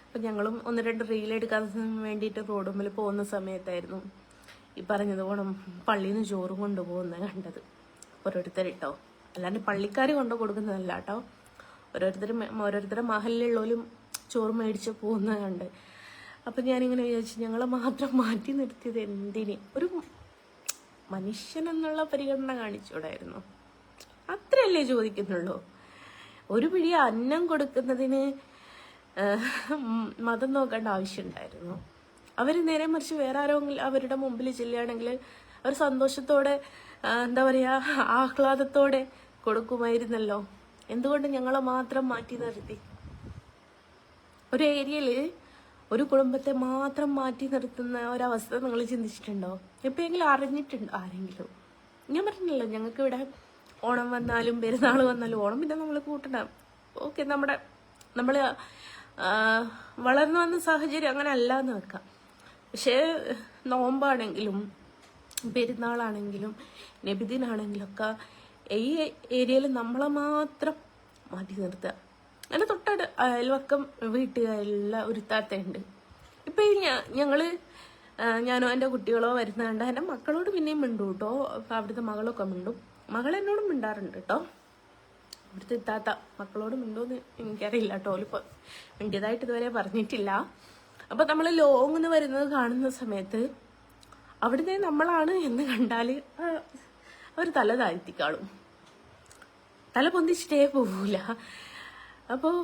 അപ്പം ഞങ്ങളും 1-2 റീൽ എടുക്കാൻ വേണ്ടിയിട്ട് റോഡുമ്പിൽ പോകുന്ന സമയത്തായിരുന്നു ഈ പറഞ്ഞതുപോലെ പള്ളിയിൽ നിന്ന് ചോറും കൊണ്ടുപോകുന്നത് കണ്ടത്. ഓരോരുത്തരിട്ടോ, അല്ലാണ്ട് പള്ളിക്കാർ കൊണ്ടു കൊടുക്കുന്നതല്ല കേട്ടോ, ഓരോരുത്തരുടെ മഹലിലുള്ളവരും ചോറ് മേടിച്ച് പോകുന്നത് കണ്ട്. അപ്പം ഞാനിങ്ങനെ വിചാരിച്ചു, ഞങ്ങളെ മാത്രം മാറ്റി നിർത്തിയത് എന്തിന്? ഒരു മനുഷ്യൻ എന്നുള്ള പരിഗണന കാണിച്ചൂടായിരുന്നു? അത്രയല്ലേ ചോദിക്കുന്നുള്ളൂ. ഒരു പിടി അന്നം കൊടുക്കുന്നതിന് മതം നോക്കേണ്ട ആവശ്യമുണ്ടായിരുന്നു? അവർ നേരെ മറിച്ച് വേറെ ആരെങ്കിലും അവരുടെ മുമ്പിൽ ചെല്ലുകയാണെങ്കിൽ അവർ സന്തോഷത്തോടെ എന്താ പറയുക ആഹ്ലാദത്തോടെ കൊടുക്കുമായിരുന്നല്ലോ. എന്തുകൊണ്ട് ഞങ്ങളെ മാത്രം മാറ്റി നിർത്തി? ഒരു ഏരിയയിൽ ഒരു കുടുംബത്തെ മാത്രം മാറ്റി നിർത്തുന്ന ഒരവസ്ഥ നിങ്ങൾ ചിന്തിച്ചിട്ടുണ്ടോ? എപ്പോഴെങ്കിലും അറിഞ്ഞിട്ടുണ്ടോ ആരെങ്കിലും? ഞാൻ പറഞ്ഞല്ലോ, ഞങ്ങൾക്ക് ഇവിടെ ഓണം വന്നാലും പെരുന്നാൾ വന്നാലും, ഓണം പിന്നെ നമ്മൾ കൂട്ടണം, ഓക്കെ, നമ്മുടെ നമ്മൾ വളർന്നു വന്ന സാഹചര്യം അങ്ങനെ അല്ല എന്ന് വെക്കാം. പക്ഷേ നോമ്പാണെങ്കിലും പെരുന്നാളാണെങ്കിലും നബിദിനാണെങ്കിലും ഒക്കെ ഈ ഏരിയയിൽ നമ്മളെ മാത്രം മാറ്റി നിർത്തുക. അങ്ങനെ തൊട്ടടുത്ത് അയൽവക്കം വീട്ടുകാരുള്ള ഒരു താത്തയുണ്ട്. ഇപ്പം ഈ ഞാനോ എൻ്റെ കുട്ടികളോ വരുന്ന കണ്ട എൻ്റെ മക്കളോട് പിന്നെയും മിണ്ടും കേട്ടോ. അവിടുത്തെ മകളൊക്കെ മിണ്ടും, മകൾ എന്നോടും മിണ്ടാറുണ്ട് കേട്ടോ. അവിടുത്തെ ഇത്താത്ത മക്കളോട് മിണ്ടുമെന്ന് എനിക്കറിയില്ല കേട്ടോ. ഓലിപ്പോൾ മിണ്ടിയതായിട്ട് ഇതുവരെ പറഞ്ഞിട്ടില്ല. അപ്പം നമ്മൾ ലോങ്ങിന്ന് വരുന്നത് കാണുന്ന സമയത്ത് അവിടുന്ന് നമ്മളാണ് എന്ന് കണ്ടാൽ അവർ തല താഴ്ത്തിക്കാളും, തല പൊന്തിച്ചിട്ടേ പോകൂല. അപ്പോൾ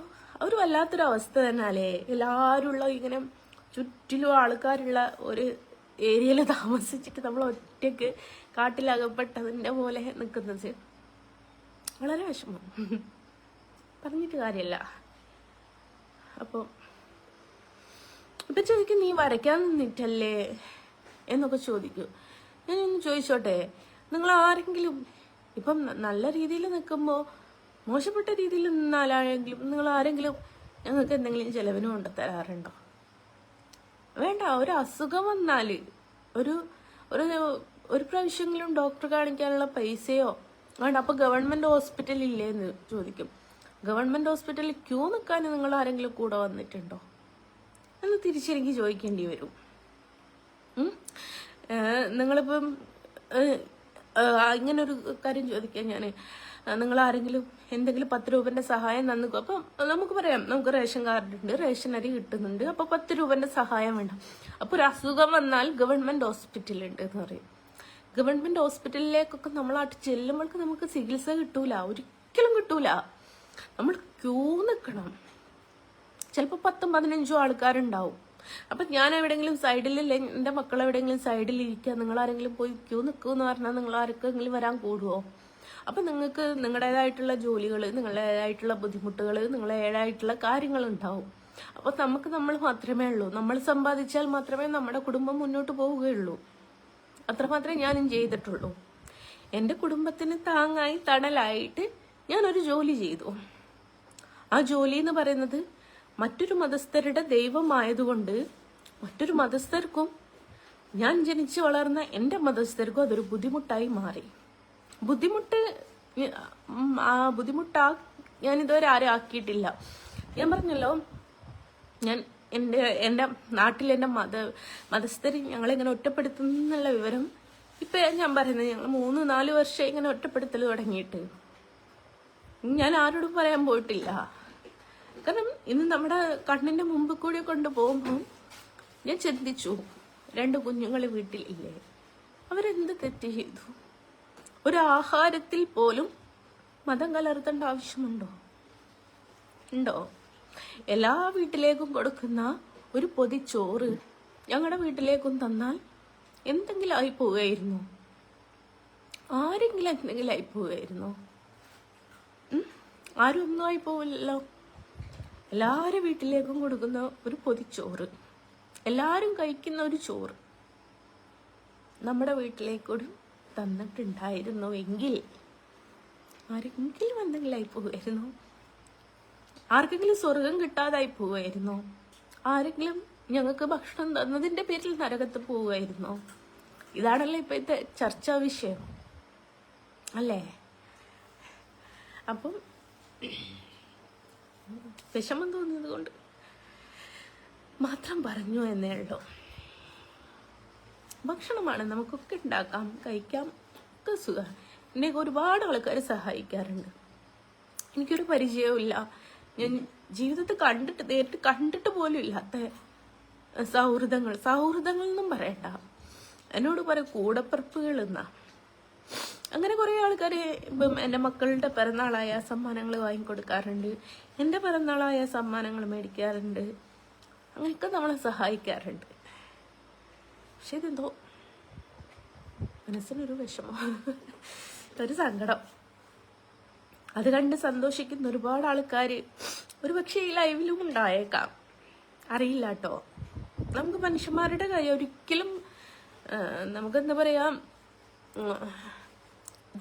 അവർ വല്ലാത്തൊരവസ്ഥ തന്നെയല്ലേ. എല്ലാവരും ഉള്ള ഇങ്ങനെ ചുറ്റിലും ആൾക്കാരുള്ള ഒരു ഏരിയയിൽ താമസിച്ചിട്ട് നമ്മൾ ഒറ്റയ്ക്ക് കാട്ടിലകപ്പെട്ടതിൻ്റെ പോലെ നിൽക്കുന്നത് വളരെ വിഷമം, പറഞ്ഞിട്ട് കാര്യമല്ല. അപ്പോൾ ഇപ്പം ചോദിക്കും, നീ വരയ്ക്കാൻ നിന്നിട്ടല്ലേ എന്നൊക്കെ ചോദിക്കും. ഞാനൊന്ന് ചോദിച്ചോട്ടെ, നിങ്ങൾ ആരെങ്കിലും ഇപ്പം നല്ല രീതിയിൽ നിൽക്കുമ്പോൾ മോശപ്പെട്ട രീതിയിൽ നിന്നാലാണെങ്കിലും നിങ്ങൾ ആരെങ്കിലും ഞങ്ങൾക്ക് എന്തെങ്കിലും ചിലവിന് കൊണ്ടുതരാറുണ്ടോ? വേണ്ട. ഒരു അസുഖം വന്നാൽ ഒരു ഒരു പ്രാവശ്യമെങ്കിലും ഡോക്ടർ കാണിക്കാനുള്ള പൈസയോ വേണ്ട. അപ്പോൾ ഗവൺമെൻറ് ഹോസ്പിറ്റലില്ലേ എന്ന് ചോദിക്കും. ഗവൺമെൻറ് ഹോസ്പിറ്റലിൽ ക്യൂ നിൽക്കാൻ നിങ്ങൾ ആരെങ്കിലും കൂടെ വന്നിട്ടുണ്ടോ എന്ന് തിരിച്ചെനിക്ക് ചോദിക്കേണ്ടി വരും. നിങ്ങളിപ്പം ഇങ്ങനൊരു കാര്യം ചോദിക്കാൻ ഞാൻ, നിങ്ങൾ ആരെങ്കിലും എന്തെങ്കിലും 10 രൂപന്റെ സഹായം തന്നിക്കും. അപ്പം നമുക്ക് പറയാം, നമുക്ക് റേഷൻ കാർഡ് ഉണ്ട്, റേഷൻ അരി കിട്ടുന്നുണ്ട്, അപ്പൊ 10 രൂപന്റെ സഹായം വേണ്ട. അപ്പൊ ഒരു അസുഖം വന്നാൽ ഗവൺമെന്റ് ഹോസ്പിറ്റലുണ്ട് എന്ന് പറയും. ഗവൺമെന്റ് ഹോസ്പിറ്റലിലേക്കൊക്കെ നമ്മളായിട്ട് ചെല്ലുമ്പോഴേക്ക് നമുക്ക് ചികിത്സ കിട്ടൂല, ഒരിക്കലും കിട്ടൂല. നമ്മൾ ക്യൂ നിൽക്കണം. ചിലപ്പോൾ 10-15 ആൾക്കാരുണ്ടാവും. അപ്പൊ ഞാൻ എവിടെയെങ്കിലും സൈഡിലില്ലേ, എൻ്റെ മക്കൾ എവിടെയെങ്കിലും സൈഡിൽ ഇരിക്കുക, നിങ്ങൾ ആരെങ്കിലും പോയി ക്യൂ നിൽക്കുമെന്ന് പറഞ്ഞാൽ നിങ്ങൾ ആർക്കെങ്കിലും വരാൻ കൂടുമോ? അപ്പം നിങ്ങൾക്ക് നിങ്ങളുടേതായിട്ടുള്ള ജോലികൾ, നിങ്ങളുടേതായിട്ടുള്ള ബുദ്ധിമുട്ടുകൾ, നിങ്ങളുടേതായിട്ടുള്ള കാര്യങ്ങൾ ഉണ്ടാവും. അപ്പോൾ നമ്മൾ മാത്രമേ ഉള്ളൂ. നമ്മൾ സമ്പാദിച്ചാൽ മാത്രമേ നമ്മുടെ കുടുംബം മുന്നോട്ട് പോവുകയുള്ളൂ. അത്രമാത്രമേ ഞാനും ചെയ്തിട്ടുള്ളൂ. എൻ്റെ കുടുംബത്തിന് താങ്ങായി തണലായിട്ട് ഞാനൊരു ജോലി ചെയ്തു. ആ ജോലി എന്ന് പറയുന്നത് മറ്റൊരു മതസ്ഥരുടെ ദൈവമായതുകൊണ്ട് മറ്റൊരു മതസ്ഥർക്കും ഞാൻ ജനിച്ചു വളർന്ന എൻ്റെ മതസ്ഥർക്കും അതൊരു ബുദ്ധിമുട്ടായി മാറി. ഞാൻ ഇതുവരെ ആരും ആക്കിയിട്ടില്ല. ഞാൻ പറഞ്ഞല്ലോ, ഞാൻ എൻ്റെ നാട്ടിൽ എൻ്റെ മതസ്ഥര് ഞങ്ങളിങ്ങനെ ഒറ്റപ്പെടുത്തുന്നുള്ള വിവരം ഇപ്പൊ ഞാൻ പറയുന്നത്. ഞങ്ങൾ 3-4 വർഷം ഇങ്ങനെ ഒറ്റപ്പെടുത്തൽ തുടങ്ങിയിട്ട് ഞാൻ ആരോടും പറയാൻ പോയിട്ടില്ല. കാരണം ഇന്ന് നമ്മുടെ കണ്ണിന്റെ മുമ്പ് കൂടി കൊണ്ടുപോകുമ്പോൾ ഞാൻ ചിന്തിച്ചു, 2 കുഞ്ഞുങ്ങൾ വീട്ടിലില്ലേ, അവരെന്ത് തെറ്റ് ചെയ്തു? ഒരു ആഹാരത്തിൽ പോലും മതം കലർത്തേണ്ട ആവശ്യമുണ്ടോ? ഉണ്ടോ? എല്ലാ വീട്ടിലേക്കും കൊടുക്കുന്ന ഒരു പൊതി ചോറ് ഞങ്ങളുടെ വീട്ടിലേക്കും തന്നാൽ എന്തെങ്കിലും ആയി പോവുകയായിരുന്നു? ആരെങ്കിലും എന്തെങ്കിലും ആയി പോവുകയായിരുന്നോ? ആരും ഒന്നും ആയി പോവില്ലല്ലോ. എല്ലാവരും വീട്ടിലേക്കും കൊടുക്കുന്ന ഒരു പൊതിച്ചോറ്, എല്ലാവരും കഴിക്കുന്ന ഒരു ചോറ് നമ്മുടെ വീട്ടിലേക്കൂടി തന്നിട്ടുണ്ടായിരുന്നുവെങ്കിൽ ആരെങ്കിലും എന്തെങ്കിലും ആയി പോവുമായിരുന്നോ? ആർക്കെങ്കിലും സ്വർഗം കിട്ടാതായി പോവുമായിരുന്നോ? ആരെങ്കിലും ഞങ്ങൾക്ക് ഭക്ഷണം തന്നതിൻ്റെ പേരിൽ നരകത്ത് പോവുമായിരുന്നോ? ഇതാണല്ലോ ഇപ്പോഴത്തെ ചർച്ചാ വിഷയം അല്ലേ? അപ്പം വിഷമം തോന്നിയത് കൊണ്ട് മാത്രം പറഞ്ഞു എന്നേ ഉള്ളൂ. ഭക്ഷണമാണ്, നമുക്കൊക്കെ ഉണ്ടാക്കാം, കഴിക്കാം, ഒക്കെ സുഖം. എന്നെയൊക്കെ ഒരുപാട് ആൾക്കാർ സഹായിക്കാറുണ്ട്. എനിക്കൊരു പരിചയവും ഇല്ല, ഞാൻ ജീവിതത്തിൽ നേരിട്ട് കണ്ടിട്ട് പോലും ഇല്ലാത്ത സൗഹൃദങ്ങൾ എന്നും പറയണ്ട, എന്നോട് പറയും കൂടപ്പിറപ്പുകൾ എന്നാ. അങ്ങനെ കുറേ ആൾക്കാർ ഇപ്പം എൻ്റെ മക്കളുടെ പിറന്നാളായ സമ്മാനങ്ങൾ വാങ്ങിക്കൊടുക്കാറുണ്ട്, എൻ്റെ പിറന്നാളായ സമ്മാനങ്ങൾ മേടിക്കാറുണ്ട്, അങ്ങനെയൊക്കെ നമ്മളെ സഹായിക്കാറുണ്ട്. പക്ഷെ ഇതെന്തോ മനസ്സിനൊരു വിഷമം, ഒരു സങ്കടം. അത് കണ്ട് സന്തോഷിക്കുന്ന ഒരുപാട് ആൾക്കാർ ഒരുപക്ഷെ ഈ ലൈവിലും ഉണ്ടായേക്കാം, അറിയില്ല കേട്ടോ. നമുക്ക് മനുഷ്യന്മാരുടെ കാര്യം ഒരിക്കലും നമുക്കെന്താ പറയാ,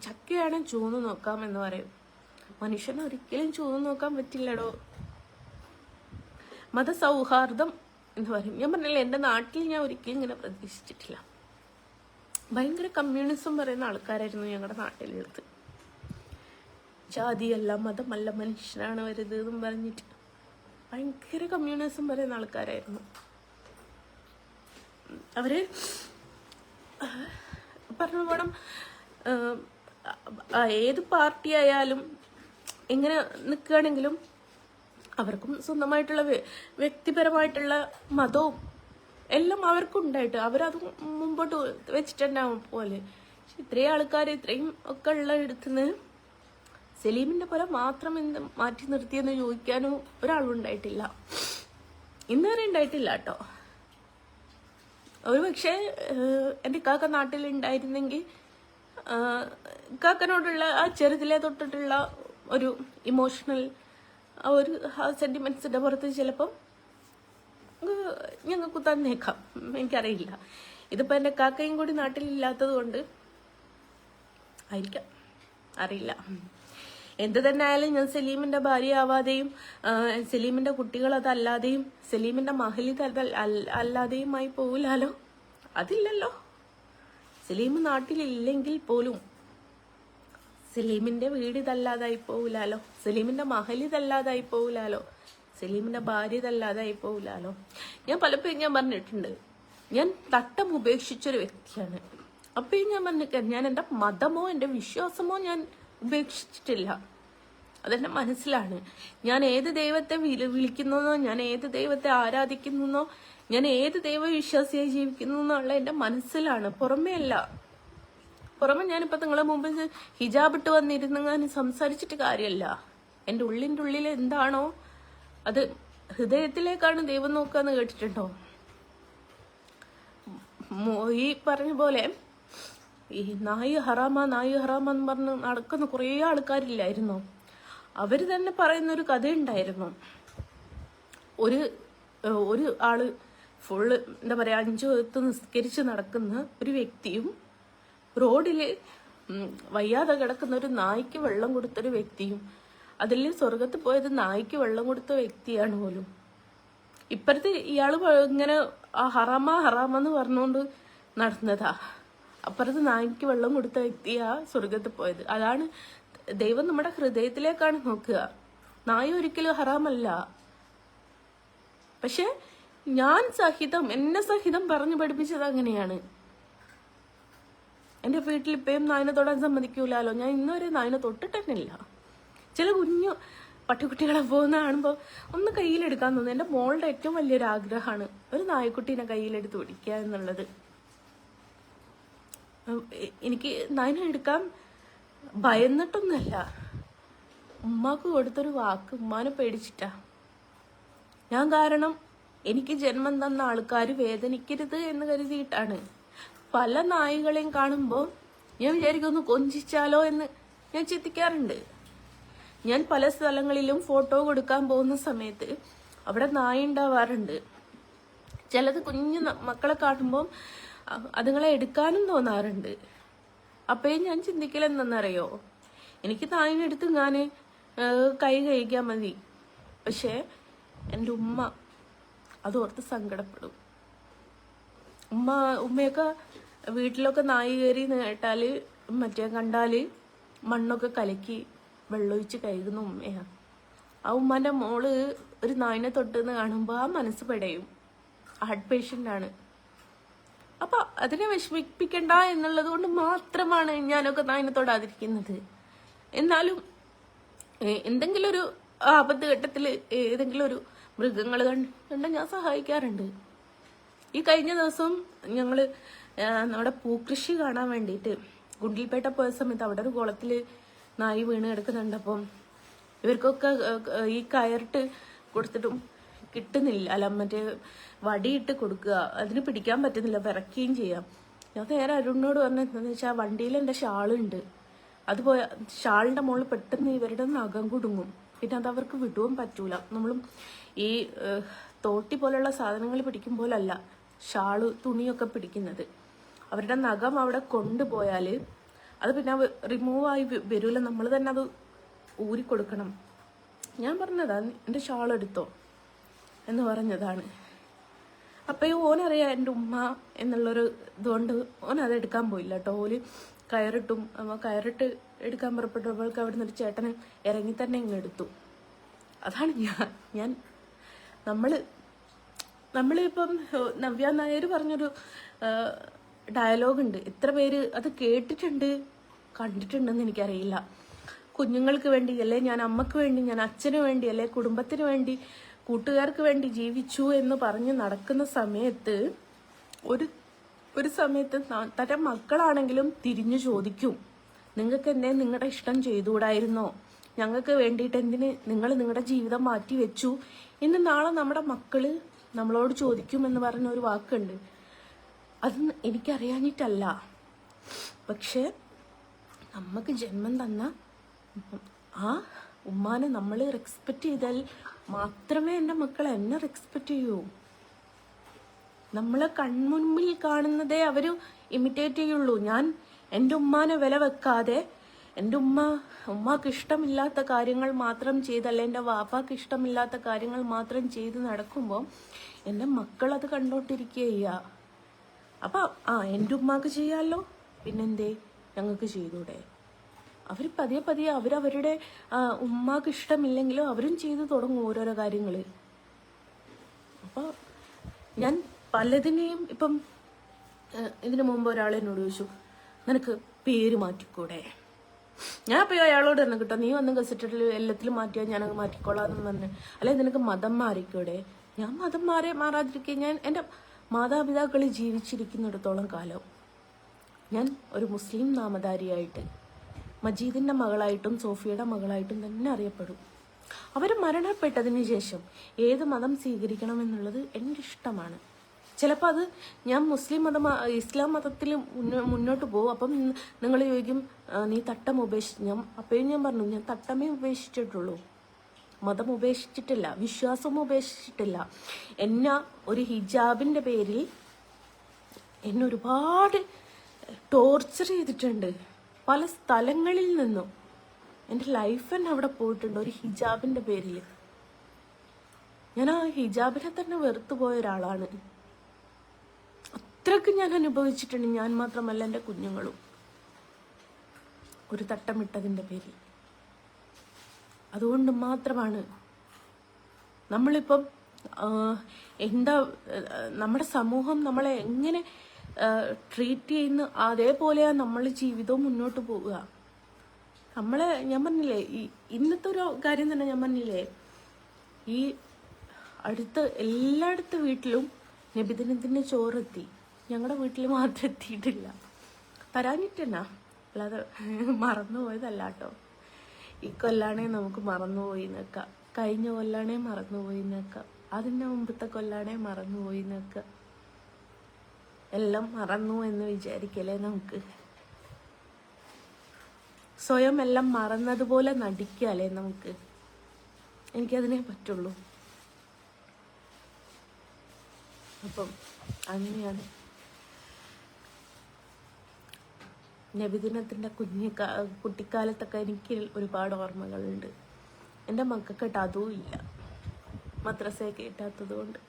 ചക്കയാണ് ചൂന്ന് നോക്കാം എന്ന് പറയും. മനുഷ്യനെ ഒരിക്കലും ചൂന്ന് നോക്കാൻ പറ്റില്ലടോ. മതസൗഹാർദ്ദം എന്ന് പറയും. ഞാൻ പറഞ്ഞില്ല, എൻ്റെ നാട്ടിൽ ഞാൻ ഒരിക്കലും ഇങ്ങനെ പ്രതീക്ഷിച്ചിട്ടില്ല. ഭയങ്കര കമ്മ്യൂണിസം പറയുന്ന ആൾക്കാരായിരുന്നു ഞങ്ങളുടെ നാട്ടിലുള്ളത്. ജാതിയല്ല മതമല്ല മനുഷ്യനാണ് വരുത് എന്നും പറഞ്ഞിട്ട് ഭയങ്കര കമ്മ്യൂണിസം പറയുന്ന ആൾക്കാരായിരുന്നു അവര്. പറഞ്ഞു പോണം, ഏത് പാർട്ടി ആയാലും എങ്ങനെ നിൽക്കുകയാണെങ്കിലും അവർക്കും സ്വന്തമായിട്ടുള്ള വ്യക്തിപരമായിട്ടുള്ള മതവും എല്ലാം അവർക്കും ഉണ്ടായിട്ട് അവരത് മുമ്പോട്ട് വെച്ചിട്ടുണ്ടാവും പോലെ. പക്ഷെ ഇത്രയും ആൾക്കാർ ഇത്രയും ഒക്കെ ഉള്ള ഇടത്തുനിന്ന് സലീമിന്റെ പോലെ മാത്രം എന്ത് മാറ്റി നിർത്തിയെന്ന് ചോദിക്കാനും ഒരാളും ഉണ്ടായിട്ടില്ല. ഇന്നുവരെ ഉണ്ടായിട്ടില്ല കേട്ടോ. ഒരു പക്ഷേ എൻ്റെ ഇക്കാക്ക നാട്ടിലുണ്ടായിരുന്നെങ്കിൽ ഇക്കാക്കനോടുള്ള ആ ചെറുതിലെ തൊട്ടിട്ടുള്ള ഒരു ഇമോഷണൽ ആ ഒരു സെന്റിമെന്റ്സിന്റെ പുറത്ത് ചിലപ്പം ഞങ്ങൾക്ക് തന്നേക്കാം, എനിക്കറിയില്ല. ഇതിപ്പോ എൻ്റെ കാക്കയും കൂടി നാട്ടിലില്ലാത്തത് കൊണ്ട് ആയിരിക്കാം, അറിയില്ല. എന്ത് തന്നെ ആയാലും ഞാൻ സലീമിന്റെ ഭാര്യ ആവാതെയും സലീമിന്റെ കുട്ടികൾ അതല്ലാതെയും സലീമിന്റെ മഹലി അല്ലാതെയുമായി പോകില്ലല്ലോ. അതില്ലല്ലോ. സലീം നാട്ടിലില്ലെങ്കിൽ പോലും സലീമിന്റെ വീട് ഇതല്ലാതായി പോകില്ലല്ലോ, സലീമിന്റെ മഹൽ ഇതല്ലാതായി പോകില്ലല്ലോ, സലീമിന്റെ ഭാര്യ ഇതല്ലാതായി പോകില്ലല്ലോ. ഞാൻ പലപ്പോഴും ഞാൻ പറഞ്ഞിട്ടുണ്ട്, ഞാൻ തട്ടം ഉപേക്ഷിച്ചൊരു വ്യക്തിയാണ്. അപ്പോഴും ഞാൻ പറഞ്ഞിട്ട് ഞാൻ എൻ്റെ മതമോ എൻ്റെ വിശ്വാസമോ ഞാൻ ഉപേക്ഷിച്ചിട്ടില്ല. അതെന്റെ മനസ്സിലാണ്. ഞാൻ ഏത് ദൈവത്തെ വിളിക്കുന്നോ, ഞാൻ ഏത് ദൈവത്തെ ആരാധിക്കുന്നോ, ഞാൻ ഏത് ദൈവവിശ്വാസിയായി ജീവിക്കുന്നു എന്നുള്ള എൻ്റെ മനസ്സിലാണ്, പുറമേ അല്ല. പുറമെ ഞാനിപ്പോൾ നിങ്ങളെ മുമ്പിൽ ഹിജാബ് ഇട്ട് വന്നിരുന്ന് സംസാരിച്ചിട്ട് കാര്യമല്ല. എൻ്റെ ഉള്ളിൻ്റെ ഉള്ളിൽ എന്താണോ അത് ഹൃദയത്തിലേക്കാണ് ദൈവം നോക്കാന്ന് കേട്ടിട്ടുണ്ടോ? ഈ പറഞ്ഞ പോലെ ഈ നായ് ഹറാമ എന്ന് പറഞ്ഞ് നടക്കുന്ന കുറേ ആൾക്കാരില്ലായിരുന്നോ? അവര് തന്നെ പറയുന്നൊരു കഥയുണ്ടായിരുന്നു. ഒരു ആള് ഫുള്ള് എന്താ പറയാ 5 വക്ത് നിസ്കരിച്ച് നടക്കുന്ന ഒരു വ്യക്തിയും റോഡില് വയ്യാതെ കിടക്കുന്ന ഒരു നായ്ക്ക് വെള്ളം കൊടുത്തൊരു വ്യക്തിയും, അതിൽ സ്വർഗത്ത് പോയത് നായ്ക്ക് വെള്ളം കൊടുത്ത വ്യക്തിയാണ് പോലും. ഇപ്പഴത്തെ ഇയാള് ഇങ്ങനെ ഹറാമെന്ന് പറഞ്ഞുകൊണ്ട് നടന്നതാ. അപ്പുറത്ത് നായ്ക്ക് വെള്ളം കൊടുത്ത വ്യക്തിയാ സ്വർഗത്ത് പോയത്. അതാണ് ദൈവം നമ്മുടെ ഹൃദയത്തിലേക്കാണ് നോക്കുക. നായ ഒരിക്കലും ഹറാമല്ല. പക്ഷെ ഞാൻ സഹിതം എന്നെ സഹിതം പറഞ്ഞു പഠിപ്പിച്ചത് അങ്ങനെയാണ്. എൻ്റെ വീട്ടിൽ ഇപ്പയും നായനെ തൊടാൻ സമ്മതിക്കൂലോ. ഞാൻ ഇന്നുവരെ നായനെ തൊട്ടിട്ടില്ല. ചില കുഞ്ഞു പട്ടിക്കുട്ടികളെ പോകുന്ന കാണുമ്പോൾ ഒന്ന് കയ്യിലെടുക്കാൻ തോന്നുന്നു. എൻ്റെ മോളുടെ ഏറ്റവും വലിയൊരു ആഗ്രഹമാണ് ഒരു നായക്കുട്ടീനെ കയ്യിലെടുത്ത് പിടിക്കുക എന്നുള്ളത്. എനിക്ക് നായനെ എടുക്കാൻ ഭയന്നിട്ടൊന്നുമല്ല, ഉമ്മാക്ക് കൊടുത്തൊരു വാക്ക് ഉമ്മാനെ പേടിച്ചിട്ടാ. ഞാൻ കാരണം എനിക്ക് ജന്മം തന്ന ആൾക്കാർ വേദനിക്കരുത് എന്ന് കരുതിയിട്ടാണ്. പല നായികളെയും കാണുമ്പോൾ ഞാൻ വിചാരിക്കും ഒന്ന് കൊഞ്ചിച്ചാലോ എന്ന് ഞാൻ ചിന്തിക്കാറുണ്ട്. ഞാൻ പല സ്ഥലങ്ങളിലും ഫോട്ടോ കൊടുക്കാൻ പോകുന്ന സമയത്ത് അവിടെ നായ ഉണ്ടാവാറുണ്ട്. ചിലത് കുഞ്ഞു മക്കളെ കാണുമ്പോൾ അതുങ്ങളെ എടുക്കാനും തോന്നാറുണ്ട്. അപ്പോഴും ഞാൻ ചിന്തിക്കലെന്തെന്നറിയോ, എനിക്ക് നായിനെടുത്ത് ഞാൻ കൈ കഴിക്കാൻ മതി. പക്ഷേ എൻ്റെ ഉമ്മ അതോർത്ത് സങ്കടപ്പെടും. ഉമ്മയൊക്കെ വീട്ടിലൊക്കെ നായി കയറി കേട്ടാല് കണ്ടാല് മണ്ണൊക്കെ കലക്കി വെള്ളമൊഴിച്ച് കഴുകുന്ന ഉമ്മയാണ്. ആ ഉമ്മാന്റെ മോള് ഒരു നായിനെ തൊട്ടെന്ന് കാണുമ്പോൾ ആ മനസ്സ് പെടയും. ഹാർട്ട് പേഷ്യൻ്റ് ആണ്. അപ്പൊ അതിനെ വിഷമിപ്പിക്കണ്ട എന്നുള്ളത് കൊണ്ട് മാത്രമാണ് ഞാനൊക്കെ നായിനെ തൊടാതിരിക്കുന്നത്. എന്നാലും എന്തെങ്കിലും ഒരു ആപത്ത് ഘട്ടത്തിൽ ഏതെങ്കിലും ഒരു മൃഗങ്ങൾ കണ്ട ഞാൻ സഹായിക്കാറുണ്ട്. ഈ കഴിഞ്ഞ ദിവസം ഞങ്ങള് നമ്മുടെ പൂക്കൃഷി കാണാൻ വേണ്ടിയിട്ട് ഗുണ്ടിൽപേട്ട പോയ സമയത്ത് അവിടെ ഒരു കുളത്തില് നായി വീണ് കിടക്കുന്നുണ്ടപ്പം ഇവർക്കൊക്കെ ഈ കയറിട്ട് കൊടുത്തിട്ടും കിട്ടുന്നില്ല. അല്ല വടിയിട്ട് കൊടുക്കുക, അതിന് പിടിക്കാൻ പറ്റുന്നില്ല, വിറക്കുകയും ചെയ്യാം. ഞാൻ നേരെ അരുണിനോട് പറഞ്ഞ എന്താണെന്ന് വെച്ചാൽ വണ്ടിയിൽ എൻ്റെ ഷാളുണ്ട്, അത് ഷാളിൻ്റെ മുകളിൽ പെട്ടെന്ന് ഇവരുടെ നഖം കുടുങ്ങും. പിന്നെ അത് അവർക്ക് വിടുവാൻ പറ്റൂല. നമ്മളും ഈ തോട്ടി പോലുള്ള സാധനങ്ങൾ പിടിക്കുമ്പോഴല്ല ഷാള് തുണിയൊക്കെ പിടിക്കുന്നത്. അവരുടെ നഖം അവിടെ കൊണ്ടുപോയാൽ അത് പിന്നെ റിമൂവ് ആയി വരൂല, നമ്മൾ തന്നെ അത് ഊരിക്കൊടുക്കണം. ഞാൻ പറഞ്ഞതാ എൻ്റെ ഷാൾ എടുത്തോ, എന്ന് പറഞ്ഞതാണ്. അപ്പം ഈ ഓനറിയാം എൻ്റെ ഉമ്മ എന്നുള്ളൊരു ഇതുകൊണ്ട് ഓൻ അത് എടുക്കാൻ പോയില്ല കേട്ടോ. ഓല് കയറിട്ട് എടുക്കാൻ പുറപ്പെട്ടപ്പോൾക്ക് അവിടെ നിന്നൊരു ചേട്ടന് ഇറങ്ങി തന്നെ ഇങ്ങ് എടുത്തു. അതാണ് ഞാൻ നമ്മളിപ്പം നവ്യ നായർ പറഞ്ഞൊരു ഡയലോഗ് ഉണ്ട്. എത്ര പേര് അത് കേട്ടിട്ടുണ്ട് കണ്ടിട്ടുണ്ടെന്ന് എനിക്കറിയില്ല. കുഞ്ഞുങ്ങൾക്ക് വേണ്ടി അല്ലെ, ഞാൻ അമ്മക്ക് വേണ്ടി, ഞാൻ അച്ഛന് വേണ്ടി, അല്ലെ കുടുംബത്തിന് വേണ്ടി, കൂട്ടുകാർക്ക് വേണ്ടി ജീവിച്ചു എന്ന് പറഞ്ഞ് നടക്കുന്ന സമയത്ത് ഒരു സമയത്ത് തന്റെ മക്കളാണെങ്കിലും തിരിഞ്ഞു ചോദിക്കും, നിങ്ങൾക്ക് എന്നെ നിങ്ങളുടെ ഇഷ്ടം ചെയ്തുകൂടായിരുന്നോ, ഞങ്ങൾക്ക് വേണ്ടിയിട്ട് എന്തിന് നിങ്ങൾ നിങ്ങളുടെ ജീവിതം മാറ്റി വെച്ചു എന്ന് നാളെ നമ്മുടെ മക്കള് നമ്മളോട് ചോദിക്കുമെന്ന് പറഞ്ഞ ഒരു വാക്കുണ്ട്. അത് എനിക്കറിയാഞ്ഞിട്ടല്ല, പക്ഷെ നമുക്ക് ജന്മം തന്ന ആ ഉമ്മാനെ നമ്മൾ റെസ്പെക്റ്റ് ചെയ്താൽ മാത്രമേ എൻ്റെ മക്കൾ എന്നെ റെസ്പെക്റ്റ് ചെയ്യൂ. നമ്മളെ കൺമുൻപിൽ കാണുന്നതേ അവര് ഇമിറ്റേറ്റ് ചെയ്യുള്ളൂ. ഞാൻ എൻ്റെ ഉമ്മാനെ വില വെക്കാതെ എൻ്റെ ഉമ്മാക്ക് ഇഷ്ടമില്ലാത്ത കാര്യങ്ങൾ മാത്രം ചെയ്തല്ല, എൻ്റെ വാപ്പാക്ക് ഇഷ്ടമില്ലാത്ത കാര്യങ്ങൾ മാത്രം ചെയ്ത് നടക്കുമ്പോൾ എൻ്റെ മക്കൾ അത് കണ്ടോണ്ടിരിക്കുക. അപ്പം എൻ്റെ ഉമ്മാക്ക് ചെയ്യാമല്ലോ, പിന്നെന്തേ ഞങ്ങൾക്ക് ചെയ്തൂടെ? അവർ പതിയെ അവരവരുടെ ഉമ്മാക്ക് ഇഷ്ടമില്ലെങ്കിലും അവരും ചെയ്തു തുടങ്ങും ഓരോരോ കാര്യങ്ങൾ. അപ്പോൾ ഞാൻ പലതിനെയും ഇപ്പം ഇതിനു മുമ്പ് ഒരാൾ എന്നോട് ചോദിച്ചു, നിനക്ക് പേര് മാറ്റിക്കൂടെ? ഞാൻ അപ്പോൾ അയാളോട് തന്നെ കിട്ടോ, നീ വന്ന് ഗസറ്റിൽ എല്ലാത്തിലും മാറ്റിയാൽ ഞാനങ്ങ് മാറ്റിക്കോളാന്ന് പറഞ്ഞു. അല്ലെങ്കിൽ നിനക്ക് മതം മാറിക്കൂടെ? ഞാൻ മതം മാറാതിരിക്കുക. ഞാൻ എൻ്റെ മാതാപിതാക്കൾ ജീവിച്ചിരിക്കുന്നിടത്തോളം കാലം ഞാൻ ഒരു മുസ്ലിം നാമധാരിയായിട്ട് മജീദിൻ്റെ മകളായിട്ടും സോഫിയയുടെ മകളായിട്ടും തന്നെ അറിയപ്പെടും. അവർ മരണപ്പെട്ടതിന് ശേഷം ഏത് മതം സ്വീകരിക്കണം എന്നുള്ളത് എൻ്റെ ഇഷ്ടമാണ്. ചിലപ്പോൾ അത് ഞാൻ ഇസ്ലാം മതത്തിൽ മുന്നോട്ട് പോകും. അപ്പം നിങ്ങൾ ചോദിക്കും, നീ തട്ടം ഉപേക്ഷിച്ചു. അപ്പോഴും ഞാൻ പറഞ്ഞു, ഞാൻ തട്ടമേ ഉപേക്ഷിച്ചിട്ടുള്ളൂ, മതം ഉപേക്ഷിച്ചിട്ടില്ല, വിശ്വാസം ഉപേക്ഷിച്ചിട്ടില്ല. എന്നെ ഒരു ഹിജാബിൻ്റെ പേരിൽ എന്നെ ഒരുപാട് ടോർച്ചർ ചെയ്തിട്ടുണ്ട്. പല സ്ഥലങ്ങളിൽ നിന്നും എൻ്റെ ലൈഫ് തന്നെ അവിടെ പോയിട്ടുണ്ട് ഒരു ഹിജാബിൻ്റെ പേരിൽ. ഞാൻ ആ ഹിജാബിനെ തന്നെ വെറുത്തു പോയ ഒരാളാണ്. അത്രയ്ക്ക് ഞാൻ അനുഭവിച്ചിട്ടുണ്ട്. ഞാൻ മാത്രമല്ല, എൻ്റെ കുഞ്ഞുങ്ങളും ഒരു തട്ടമിട്ടതിൻ്റെ പേരിൽ. അതുകൊണ്ട് മാത്രമാണ് നമ്മളിപ്പം നമ്മുടെ സമൂഹം നമ്മളെ എങ്ങനെ ട്രീറ്റ് ചെയ്യുന്ന അതേപോലെയാണ് നമ്മൾ ജീവിതവും മുന്നോട്ട് പോവുക. ഞാൻ പറഞ്ഞില്ലേ, ഇന്നത്തെ ഒരു കാര്യം തന്നെ ഞാൻ പറഞ്ഞില്ലേ, ഈ എല്ലായിടത്തെ വീട്ടിലും നബിദിനത്തിന് ചോറെത്തി, ഞങ്ങളുടെ വീട്ടിൽ മാത്രം എത്തിയിട്ടില്ല. തരാഞ്ഞിട്ടെന്നാ, അല്ലാതെ മറന്നുപോയതല്ല കേട്ടോ. ഈ കൊല്ലാണേ നമുക്ക് മറന്നുപോയി നിൽക്കാം, കഴിഞ്ഞ കൊല്ലാണേ മറന്നുപോയി നിൽക്കാം, അതിൻ്റെ മുമ്പത്തെ കൊല്ലാണേ മറന്നുപോയി നിൽക്കാം. എല്ലാം മറന്നു എന്ന് വിചാരിക്കല്ലേ നമുക്ക്. സ്വയം എല്ലാം മറന്നതുപോലെ നടിക്കല്ലേ നമുക്ക്. എനിക്കതിനെ പറ്റുള്ളൂ. അപ്പം അങ്ങനെയാണ് നബിദിനത്തിൻ്റെ കുട്ടിക്കാലത്തൊക്കെ എനിക്ക് ഒരുപാട് ഓർമ്മകളുണ്ട്. എൻ്റെ മക്കൾക്കിട്ട് അതും ഇല്ല, മദ്രസയെ കയറ്റാത്തത് കൊണ്ട്.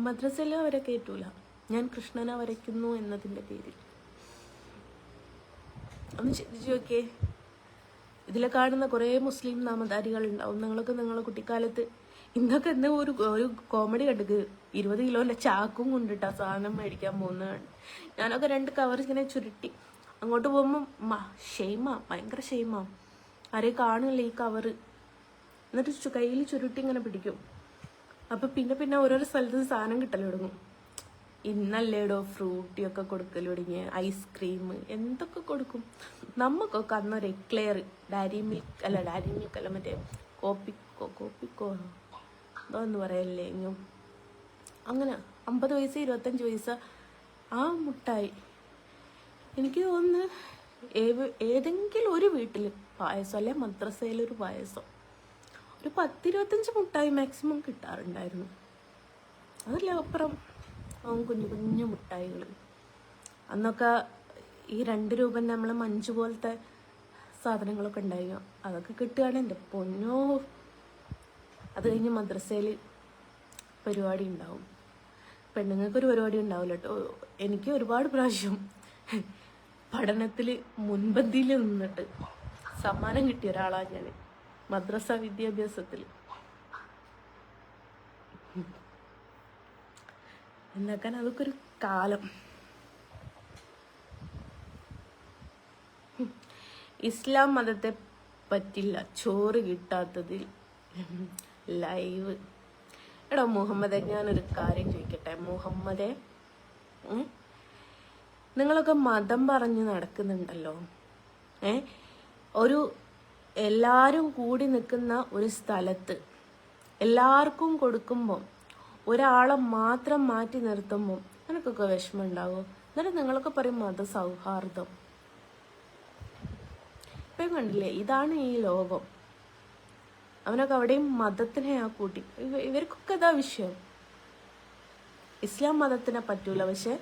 മദ്രസയിൽ അവരെ കയറ്റൂല, ഞാൻ കൃഷ്ണനെ വരയ്ക്കുന്നു എന്നതിൻ്റെ പേരിൽ. ഒന്ന് ചിന്തിച്ചു നോക്കിയേ, ഇതിലെ കാണുന്ന കുറേ മുസ്ലിം നാമധാരികൾ ഉണ്ടാവും. നിങ്ങളുടെ കുട്ടിക്കാലത്ത് ഇന്നൊക്കെ എന്താ ഒരു കോമഡി കണ്ടിക്ക്, 20 കിലോൻ്റെ ചാക്കും കൊണ്ടിട്ടാ സാധനം മേടിക്കാൻ പോകുന്നതാണ്. ഞാനൊക്കെ 2 കവർ ഇങ്ങനെ ചുരുട്ടി അങ്ങോട്ട് പോകുമ്പോൾ ഭയങ്കര ഷെയ്മാ, ആരെയും കാണില്ല ഈ കവറ്. എന്നിട്ട് കയ്യിൽ ചുരുട്ടി ഇങ്ങനെ പിടിക്കും. അപ്പം പിന്നെ ഓരോരോ സ്ഥലത്ത് സാധനം കിട്ടൽ തുടങ്ങും. ഇന്നല്ലേടോ ഫ്രൂട്ടിയൊക്കെ കൊടുക്കൽ തുടങ്ങിയ, ഐസ്ക്രീം എന്തൊക്കെ കൊടുക്കും. നമുക്കൊക്കെ അന്നൊരു എക്ലെയർ, ഡയറി മിൽക്ക് അല്ല മറ്റേ കോപ്പിക്കോ എന്തോന്ന് പറയല്ലേ, അങ്ങനെ 50 പൈസ 25 പൈസ ആ മുട്ടായി. എനിക്ക് തോന്നുന്നു ഏതെങ്കിലും ഒരു വീട്ടിൽ പായസം, അല്ലെ മദ്രസയിലൊരു പായസം, ഒരു 10-25 മുട്ടായി മാക്സിമം കിട്ടാറുണ്ടായിരുന്നു. അതല്ല അപ്പുറം കുഞ്ഞു മുട്ടായികൾ. അന്നൊക്കെ ഈ 2 രൂപ നമ്മൾ മഞ്ച് പോലത്തെ സാധനങ്ങളൊക്കെ ഉണ്ടായിരുന്നു. അതൊക്കെ കിട്ടുകയാണ് എൻ്റെ പൊന്നോ. അത് കഴിഞ്ഞ് മദ്രസയിൽ പരിപാടി ഉണ്ടാവും. പെണ്ണുങ്ങൾക്കൊരു പരിപാടി ഉണ്ടാവില്ല കേട്ടോ. എനിക്ക് ഒരുപാട് പ്രാവശ്യം പഠനത്തിൽ മുൻപന്തിയിൽ നിന്നിട്ട് സമ്മാനം കിട്ടിയ ഒരാളാണ് ഞാൻ മദ്രസ വിദ്യാഭ്യാസത്തിൽ. എന്താക്കാൻ, അതൊക്കെ ഒരു കാലം. ഇസ്ലാം മതത്തെ പറ്റില്ല ചോറ് കിട്ടാത്തതിൽ ലൈവ്. എടാ മുഹമ്മദെ, ഞാനൊരു കാര്യം ചോദിക്കട്ടെ. മുഹമ്മദെ, നിങ്ങളൊക്കെ മതം പറഞ്ഞ് നടക്കുന്നുണ്ടല്ലോ. ഒരു എല്ലാവരും കൂടി നിൽക്കുന്ന ഒരു സ്ഥലത്ത് എല്ലാവർക്കും കൊടുക്കുമ്പോൾ ഒരാളെ മാത്രം മാറ്റി നിർത്തുമ്പോൾ നിനക്കൊക്കെ വിഷമം ഉണ്ടാവും. എന്നിട്ട് നിങ്ങളൊക്കെ പറയും മതസൗഹാർദ്ദം. ഇപ്പം കണ്ടില്ലേ, ഇതാണ് ഈ ലോകം. അവനൊക്കെ അവിടെയും മതത്തിനെ ആ കൂട്ടി. ഇവർക്കൊക്കെ ഇതാ വിഷയം. ഇസ്ലാം മതത്തിനെ പറ്റൂല, പക്ഷെ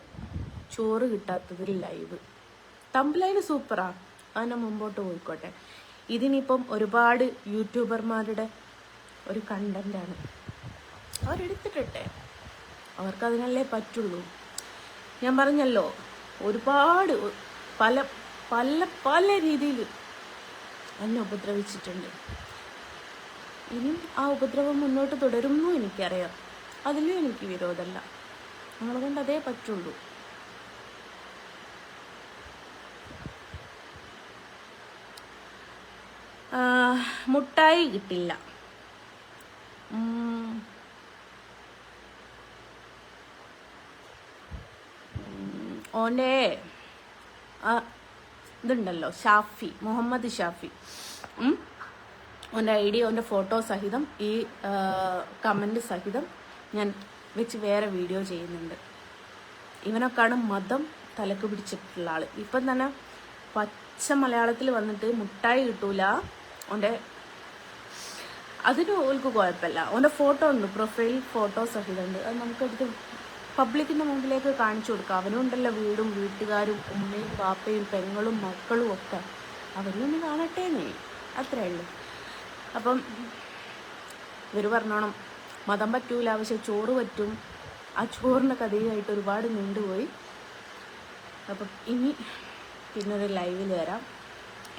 ചോറ് കിട്ടാത്തതിൽ ലൈവ്. തമ്പ്ലൈന് സൂപ്പറാ, അതിനെ മുമ്പോട്ട് പോയിക്കോട്ടെ. ഇതിനിപ്പം ഒരുപാട് യൂട്യൂബർമാരുടെ ഒരു കണ്ടന്റാണ്. അവരെടുത്തിട്ടെ, അവർക്കതിനല്ലേ പറ്റുള്ളൂ. ഞാൻ പറഞ്ഞല്ലോ, ഒരുപാട് പല പല പല രീതിയിൽ എന്നെ ഉപദ്രവിച്ചിട്ടുണ്ട്. ഇനിയും ആ ഉപദ്രവം മുന്നോട്ട് തുടരുമെന്നും എനിക്കറിയാം. അതിലും എനിക്ക് വിരോധമല്ല. നമ്മളെ കൊണ്ട് അതേ പറ്റുള്ളൂ. മുട്ടായി കിട്ടില്ല. ഓൻ്റെ ഇതുണ്ടല്ലോ, ഷാഫി, മുഹമ്മദ് ഷാഫി, ഓൻ്റെ ID, ഓൻ്റെ ഫോട്ടോ സഹിതം ഈ കമൻറ്റ് സഹിതം ഞാൻ വെച്ച് വേറെ വീഡിയോ ചെയ്യുന്നുണ്ട്. ഇവനൊക്കെയാണ് മതം തലക്ക് പിടിച്ചിട്ടുള്ള ആൾ. ഇപ്പം തന്നെ പച്ച മലയാളത്തിൽ വന്നിട്ട് മുട്ടായി കിട്ടൂല, ഓൻ്റെ അതിന് ഓൾക്ക് കുഴപ്പമില്ല. ഓൻ്റെ ഫോട്ടോ ഉണ്ട്, പ്രൊഫൈൽ ഫോട്ടോ സഹിതമുണ്ട്. അത് നമുക്കെടുത്ത് പബ്ലിക്കിൻ്റെ മുമ്പിലേക്ക് കാണിച്ചു കൊടുക്കാം. അവനുണ്ടല്ലോ വീടും വീട്ടുകാരും ഉമ്മയും പാപ്പയും പെങ്ങളും മക്കളും ഒക്കെ. അവരൊന്ന് കാണട്ടേന്നേ, അത്രേ ഉള്ളൂ. അപ്പം ഇവർ പറഞ്ഞോണം മതം പറ്റൂല, പക്ഷെ ചോറ് പറ്റും. ആ ചോറിൻ്റെ കഥയുമായിട്ട് ഒരുപാട് നീണ്ടുപോയി. അപ്പം ഇനി പിന്നൊരു ലൈവിൽ വരാം.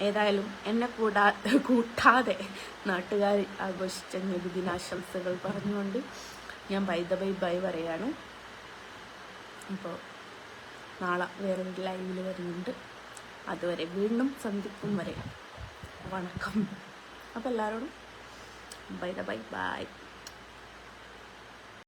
ഏതായാലും എന്നെ കൂട്ടാതെ നാട്ടുകാർ ആഘോഷിച്ച നബിദിനാശംസകൾ പറഞ്ഞുകൊണ്ട് ഞാൻ ബൈ പറയാണ്. അപ്പോൾ നാളെ വേറൊരു ലൈവിൽ വരുന്നുണ്ട്. അതുവരെ വീണ്ടും സന്ധിക്കും വരെ വണക്കം. അപ്പോൾ എല്ലാവരോടും ബൈ.